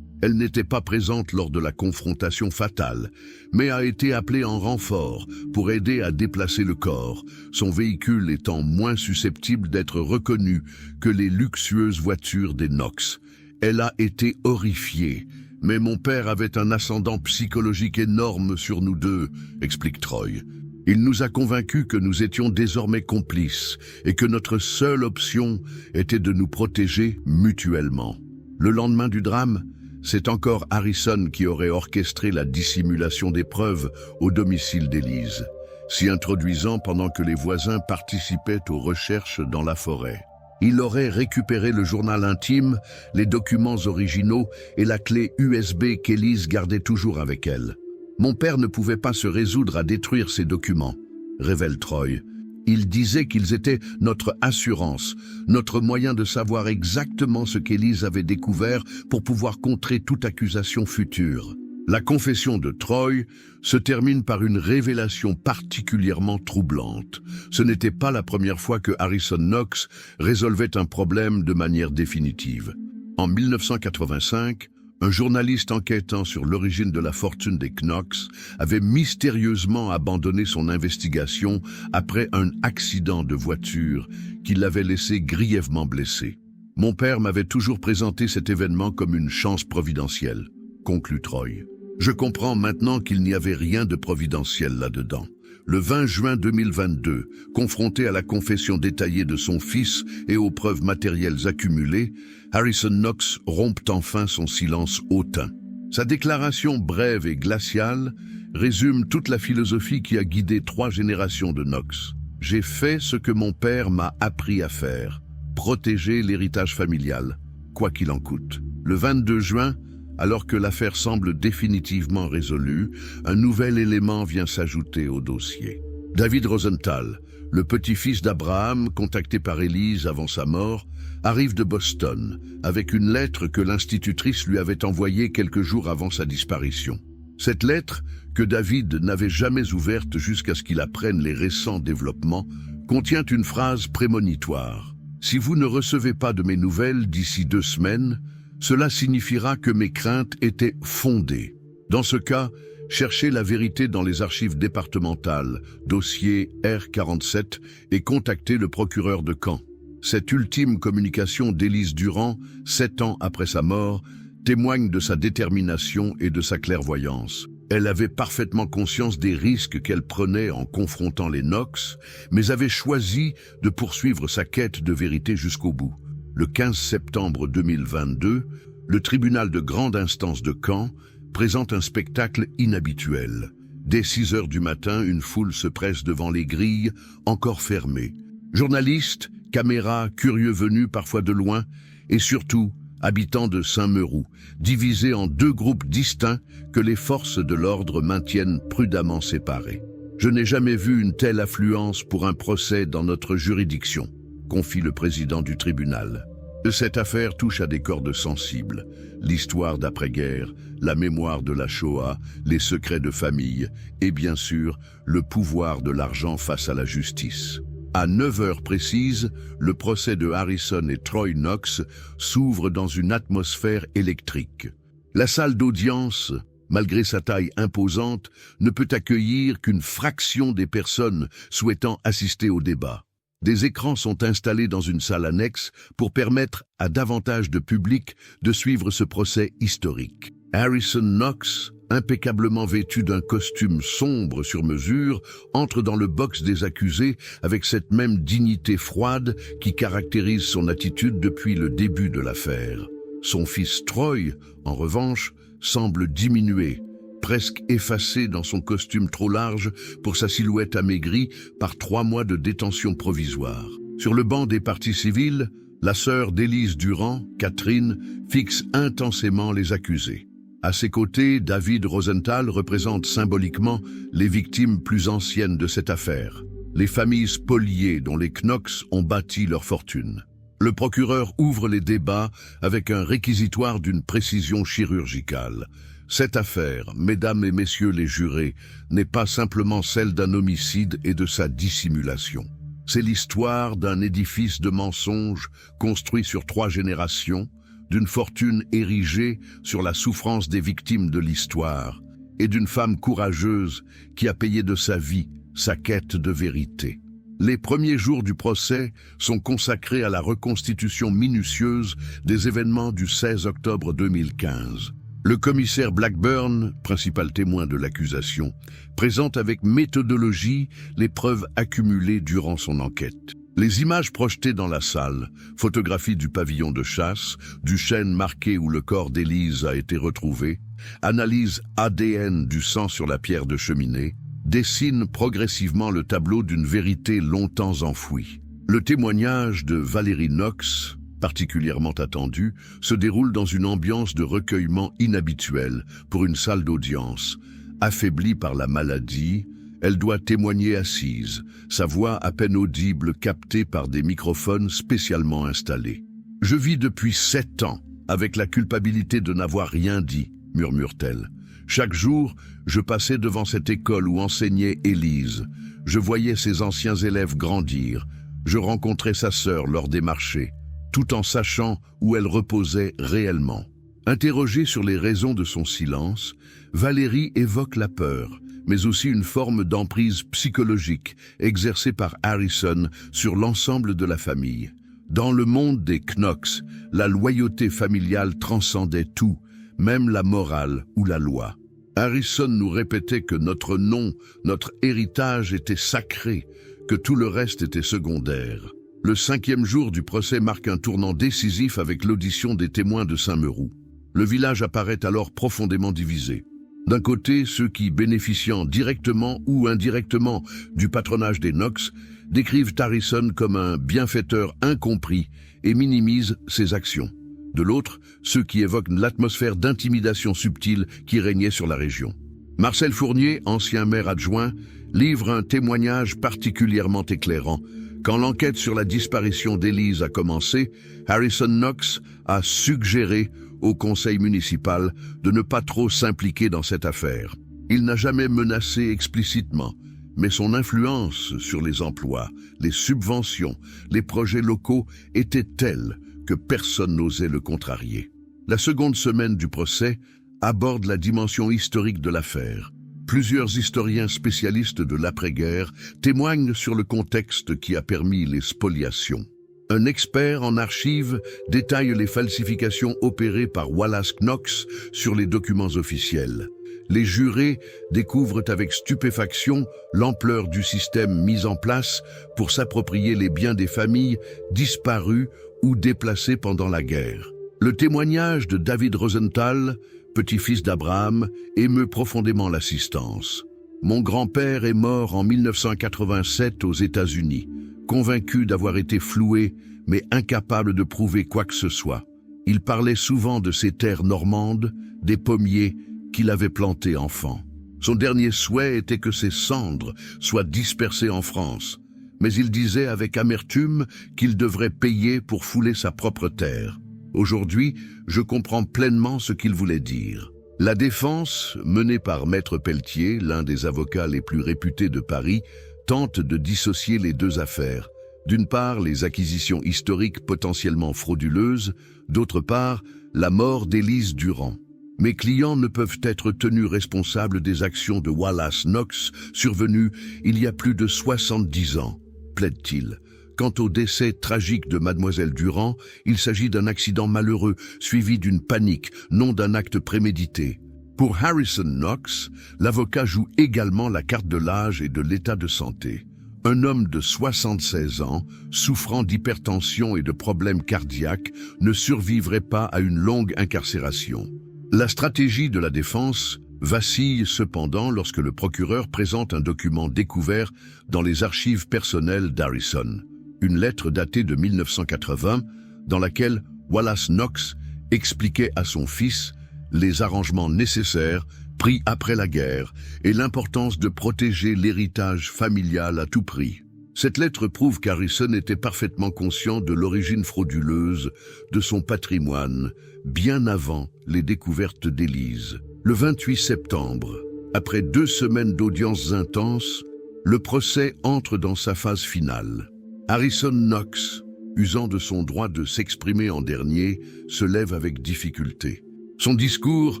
Elle n'était pas présente lors de la confrontation fatale, mais a été appelée en renfort pour aider à déplacer le corps, son véhicule étant moins susceptible d'être reconnu que les luxueuses voitures des Knox. Elle a été horrifiée, mais mon père avait un ascendant psychologique énorme sur nous deux, explique Troy. Il nous a convaincus que nous étions désormais complices et que notre seule option était de nous protéger mutuellement. Le lendemain du drame, c'est encore Harrison qui aurait orchestré la dissimulation des preuves au domicile d'Élise, s'y introduisant pendant que les voisins participaient aux recherches dans la forêt. Il aurait récupéré le journal intime, les documents originaux et la clé USB qu'Élise gardait toujours avec elle. Mon père ne pouvait pas se résoudre à détruire ces documents, révèle Troy. Il disait qu'ils étaient notre assurance, notre moyen de savoir exactement ce qu'Élise avait découvert pour pouvoir contrer toute accusation future. La confession de Troy se termine par une révélation particulièrement troublante. Ce n'était pas la première fois que Harrison Knox résolvait un problème de manière définitive. En 1985, un journaliste enquêtant sur l'origine de la fortune des Knox avait mystérieusement abandonné son investigation après un accident de voiture qui l'avait laissé grièvement blessé. Mon père m'avait toujours présenté cet événement comme une chance providentielle, conclut Troy. Je comprends maintenant qu'il n'y avait rien de providentiel là-dedans. Le 20 juin 2022, confronté à la confession détaillée de son fils et aux preuves matérielles accumulées, Harrison Knox rompt enfin son silence hautain. Sa déclaration brève et glaciale résume toute la philosophie qui a guidé 3 générations de Knox. J'ai fait ce que mon père m'a appris à faire, protéger l'héritage familial, quoi qu'il en coûte. Le 22 juin, alors que l'affaire semble définitivement résolue, un nouvel élément vient s'ajouter au dossier. David Rosenthal, le petit-fils d'Abraham, contacté par Élise avant sa mort, arrive de Boston, avec une lettre que l'institutrice lui avait envoyée quelques jours avant sa disparition. Cette lettre, que David n'avait jamais ouverte jusqu'à ce qu'il apprenne les récents développements, contient une phrase prémonitoire. « Si vous ne recevez pas de mes nouvelles d'ici 2 semaines, cela signifiera que mes craintes étaient fondées. Dans ce cas, cherchez la vérité dans les archives départementales, dossier R47, et contactez le procureur de Caen. » Cette ultime communication d'Élise Durand, 7 ans après sa mort, témoigne de sa détermination et de sa clairvoyance. Elle avait parfaitement conscience des risques qu'elle prenait en confrontant les Knox, mais avait choisi de poursuivre sa quête de vérité jusqu'au bout. Le 15 septembre 2022, le tribunal de grande instance de Caen présente un spectacle inhabituel. Dès 6 heures du matin, une foule se presse devant les grilles, encore fermées. Journalistes, caméras, curieux venus parfois de loin, et surtout, habitants de Saint-Meroux, divisés en 2 groupes distincts que les forces de l'ordre maintiennent prudemment séparés. Je n'ai jamais vu une telle affluence pour un procès dans notre juridiction, confie le président du tribunal. Cette affaire touche à des cordes sensibles. L'histoire d'après-guerre, la mémoire de la Shoah, les secrets de famille et bien sûr, le pouvoir de l'argent face à la justice. À 9 heures précises, le procès de Harrison et Troy Knox s'ouvre dans une atmosphère électrique. La salle d'audience, malgré sa taille imposante, ne peut accueillir qu'une fraction des personnes souhaitant assister au débat. Des écrans sont installés dans une salle annexe pour permettre à davantage de public de suivre ce procès historique. Harrison Knox, impeccablement vêtu d'un costume sombre sur mesure, entre dans le box des accusés avec cette même dignité froide qui caractérise son attitude depuis le début de l'affaire. Son fils Troy, en revanche, semble diminuer, presque effacé dans son costume trop large pour sa silhouette amaigrie par 3 mois de détention provisoire. Sur le banc des parties civiles, la sœur d'Élise Durand, Catherine, fixe intensément les accusés. À ses côtés, David Rosenthal représente symboliquement les victimes plus anciennes de cette affaire, les familles spoliées dont les Knox ont bâti leur fortune. Le procureur ouvre les débats avec un réquisitoire d'une précision chirurgicale. Cette affaire, mesdames et messieurs les jurés, n'est pas simplement celle d'un homicide et de sa dissimulation. C'est l'histoire d'un édifice de mensonges construit sur 3 générations, d'une fortune érigée sur la souffrance des victimes de l'histoire et d'une femme courageuse qui a payé de sa vie sa quête de vérité. Les premiers jours du procès sont consacrés à la reconstitution minutieuse des événements du 16 octobre 2015. Le commissaire Blackburn, principal témoin de l'accusation, présente avec méthodologie les preuves accumulées durant son enquête. Les images projetées dans la salle, photographies du pavillon de chasse, du chêne marqué où le corps d'Élise a été retrouvé, analyse ADN du sang sur la pierre de cheminée, dessinent progressivement le tableau d'une vérité longtemps enfouie. Le témoignage de Valérie Knox, particulièrement attendue, se déroule dans une ambiance de recueillement inhabituelle pour une salle d'audience. Affaiblie par la maladie, elle doit témoigner assise, sa voix à peine audible captée par des microphones spécialement installés. « Je vis depuis 7 ans avec la culpabilité de n'avoir rien dit », murmure-t-elle. « Chaque jour, je passais devant cette école où enseignait Élise. Je voyais ses anciens élèves grandir. Je rencontrais sa sœur lors des marchés, tout en sachant où elle reposait réellement. » Interrogée sur les raisons de son silence, Valérie évoque la peur, mais aussi une forme d'emprise psychologique exercée par Harrison sur l'ensemble de la famille. Dans le monde des Knox, la loyauté familiale transcendait tout, même la morale ou la loi. Harrison nous répétait que notre nom, notre héritage était sacré, que tout le reste était secondaire. Le 5e jour du procès marque un tournant décisif avec l'audition des témoins de Saint-Meroux. Le village apparaît alors profondément divisé. D'un côté, ceux qui, bénéficiant directement ou indirectement du patronage des Knox, décrivent Harrison comme un bienfaiteur incompris et minimisent ses actions. De l'autre, ceux qui évoquent l'atmosphère d'intimidation subtile qui régnait sur la région. Marcel Fournier, ancien maire adjoint, livre un témoignage particulièrement éclairant. Quand l'enquête sur la disparition d'Élise a commencé, Harrison Knox a suggéré au conseil municipal de ne pas trop s'impliquer dans cette affaire. Il n'a jamais menacé explicitement, mais son influence sur les emplois, les subventions, les projets locaux était telle que personne n'osait le contrarier. La seconde semaine du procès aborde la dimension historique de l'affaire. Plusieurs historiens spécialistes de l'après-guerre témoignent sur le contexte qui a permis les spoliations. Un expert en archives détaille les falsifications opérées par Wallace Knox sur les documents officiels. Les jurés découvrent avec stupéfaction l'ampleur du système mis en place pour s'approprier les biens des familles disparues ou déplacées pendant la guerre. Le témoignage de David Rosenthal, petit-fils d'Abraham, émeut profondément l'assistance. Mon grand-père est mort en 1987 aux États-Unis, convaincu d'avoir été floué, mais incapable de prouver quoi que ce soit. Il parlait souvent de ces terres normandes, des pommiers qu'il avait plantés enfant. Son dernier souhait était que ses cendres soient dispersées en France, mais il disait avec amertume qu'il devrait payer pour fouler sa propre terre. Aujourd'hui, je comprends pleinement ce qu'il voulait dire. La défense, menée par Maître Pelletier, l'un des avocats les plus réputés de Paris, tente de dissocier les deux affaires. D'une part, les acquisitions historiques potentiellement frauduleuses, d'autre part, la mort d'Élise Durand. Mes clients ne peuvent être tenus responsables des actions de Wallace Knox survenues il y a plus de 70 ans, plaide-t-il. Quant au décès tragique de mademoiselle Durand, il s'agit d'un accident malheureux suivi d'une panique, non d'un acte prémédité. Pour Harrison Knox, l'avocat joue également la carte de l'âge et de l'état de santé. Un homme de 76 ans, souffrant d'hypertension et de problèmes cardiaques, ne survivrait pas à une longue incarcération. La stratégie de la défense vacille cependant lorsque le procureur présente un document découvert dans les archives personnelles d'Harrison. Une lettre datée de 1980 dans laquelle Wallace Knox expliquait à son fils les arrangements nécessaires pris après la guerre et l'importance de protéger l'héritage familial à tout prix. Cette lettre prouve qu'Harrison était parfaitement conscient de l'origine frauduleuse de son patrimoine bien avant les découvertes d'Élise. Le 28 septembre, après 2 semaines d'audiences intenses, le procès entre dans sa phase finale. Harrison Knox, usant de son droit de s'exprimer en dernier, se lève avec difficulté. Son discours,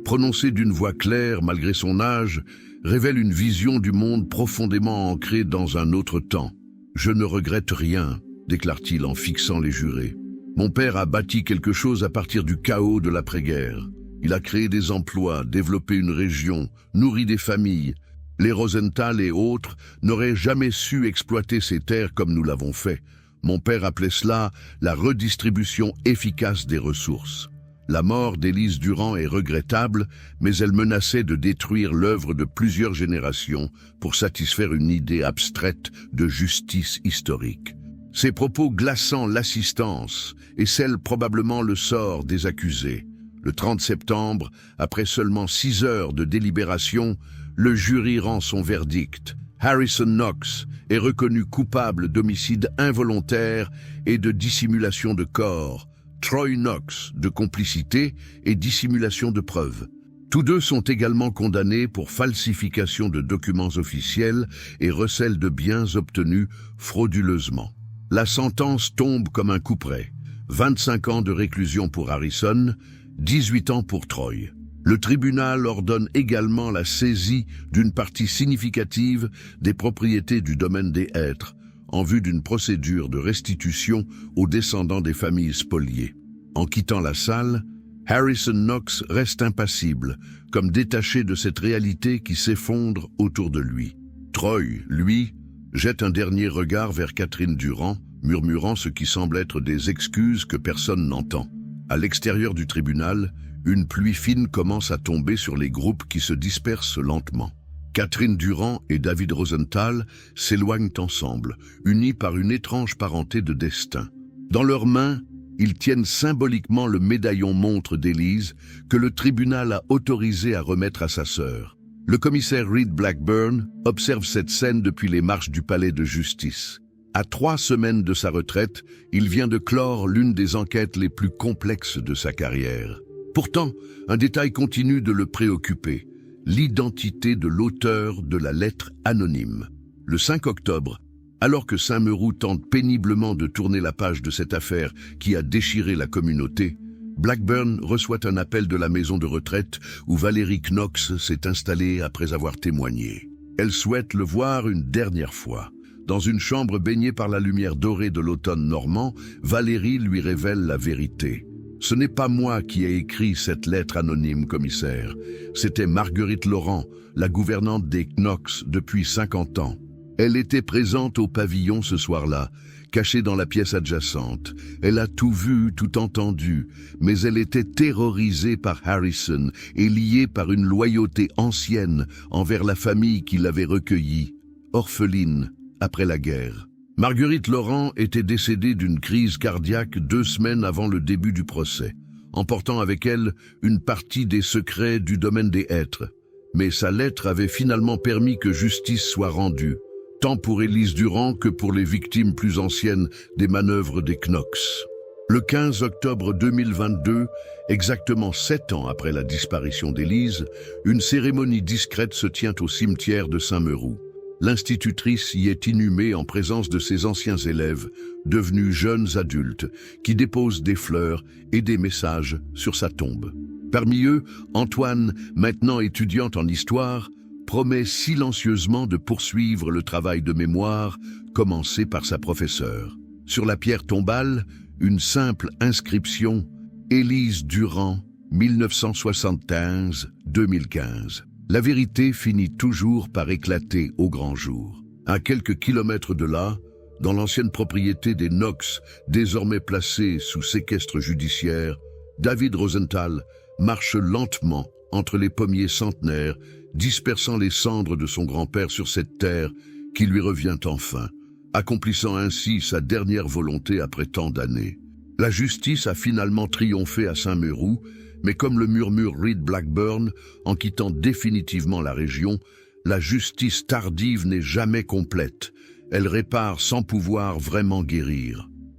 prononcé d'une voix claire malgré son âge, révèle une vision du monde profondément ancrée dans un autre temps. « Je ne regrette rien », déclare-t-il en fixant les jurés. « Mon père a bâti quelque chose à partir du chaos de l'après-guerre. Il a créé des emplois, développé une région, nourri des familles. Les Rosenthal et autres n'auraient jamais su exploiter ces terres comme nous l'avons fait. Mon père appelait cela la redistribution efficace des ressources. La mort d'Élise Durand est regrettable, mais elle menaçait de détruire l'œuvre de plusieurs générations pour satisfaire une idée abstraite de justice historique. Ces propos glaçant l'assistance et scellent probablement le sort des accusés. Le 30 septembre, après seulement 6 heures de délibération, le jury rend son verdict. Harrison Knox est reconnu coupable d'homicide involontaire et de dissimulation de corps. Troy Knox de complicité et dissimulation de preuves. Tous deux sont également condamnés pour falsification de documents officiels et recel de biens obtenus frauduleusement. La sentence tombe comme un couperet. 25 ans de réclusion pour Harrison, 18 ans pour Troy. Le tribunal ordonne également la saisie d'une partie significative des propriétés du domaine des Hêtres, en vue d'une procédure de restitution aux descendants des familles spoliées. En quittant la salle, Harrison Knox reste impassible, comme détaché de cette réalité qui s'effondre autour de lui. Troy, lui, jette un dernier regard vers Catherine Durand, murmurant ce qui semble être des excuses que personne n'entend. À l'extérieur du tribunal, une pluie fine commence à tomber sur les groupes qui se dispersent lentement. Catherine Durand et David Rosenthal s'éloignent ensemble, unis par une étrange parenté de destin. Dans leurs mains, ils tiennent symboliquement le médaillon montre d'Élise que le tribunal a autorisé à remettre à sa sœur. Le commissaire Reed Blackburn observe cette scène depuis les marches du palais de justice. À 3 semaines de sa retraite, il vient de clore l'une des enquêtes les plus complexes de sa carrière. Pourtant, un détail continue de le préoccuper. L'identité de l'auteur de la lettre anonyme. Le 5 octobre, alors que Saint-Meroux tente péniblement de tourner la page de cette affaire qui a déchiré la communauté, Blackburn reçoit un appel de la maison de retraite où Valérie Knox s'est installée après avoir témoigné. Elle souhaite le voir une dernière fois. Dans une chambre baignée par la lumière dorée de l'automne normand, Valérie lui révèle la vérité. Ce n'est pas moi qui ai écrit cette lettre anonyme, commissaire. C'était Marguerite Laurent, la gouvernante des Knox depuis 50 ans. Elle était présente au pavillon ce soir-là, cachée dans la pièce adjacente. Elle a tout vu, tout entendu, mais elle était terrorisée par Harrison et liée par une loyauté ancienne envers la famille qui l'avait recueillie, orpheline, après la guerre. Marguerite Laurent était décédée d'une crise cardiaque 2 semaines avant le début du procès, emportant avec elle une partie des secrets du domaine des hêtres. Mais sa lettre avait finalement permis que justice soit rendue, tant pour Élise Durand que pour les victimes plus anciennes des manœuvres des Knox. Le 15 octobre 2022, exactement 7 ans après la disparition d'Élise, une cérémonie discrète se tient au cimetière de Saint-Meroux. L'institutrice y est inhumée en présence de ses anciens élèves, devenus jeunes adultes, qui déposent des fleurs et des messages sur sa tombe. Parmi eux, Antoine, maintenant étudiante en histoire, promet silencieusement de poursuivre le travail de mémoire commencé par sa professeure. Sur la pierre tombale, une simple inscription « Élise Durand, 1975-2015 ». La vérité finit toujours par éclater au grand jour. À quelques kilomètres de là, dans l'ancienne propriété des Knox, désormais placée sous séquestre judiciaire, David Rosenthal marche lentement entre les pommiers centenaires, dispersant les cendres de son grand-père sur cette terre qui lui revient enfin, accomplissant ainsi sa dernière volonté après tant d'années. La justice a finalement triomphé à Saint-Meroux, mais comme le murmure Reed Blackburn, en quittant définitivement la région, la justice tardive n'est jamais complète. Elle répare sans pouvoir vraiment guérir.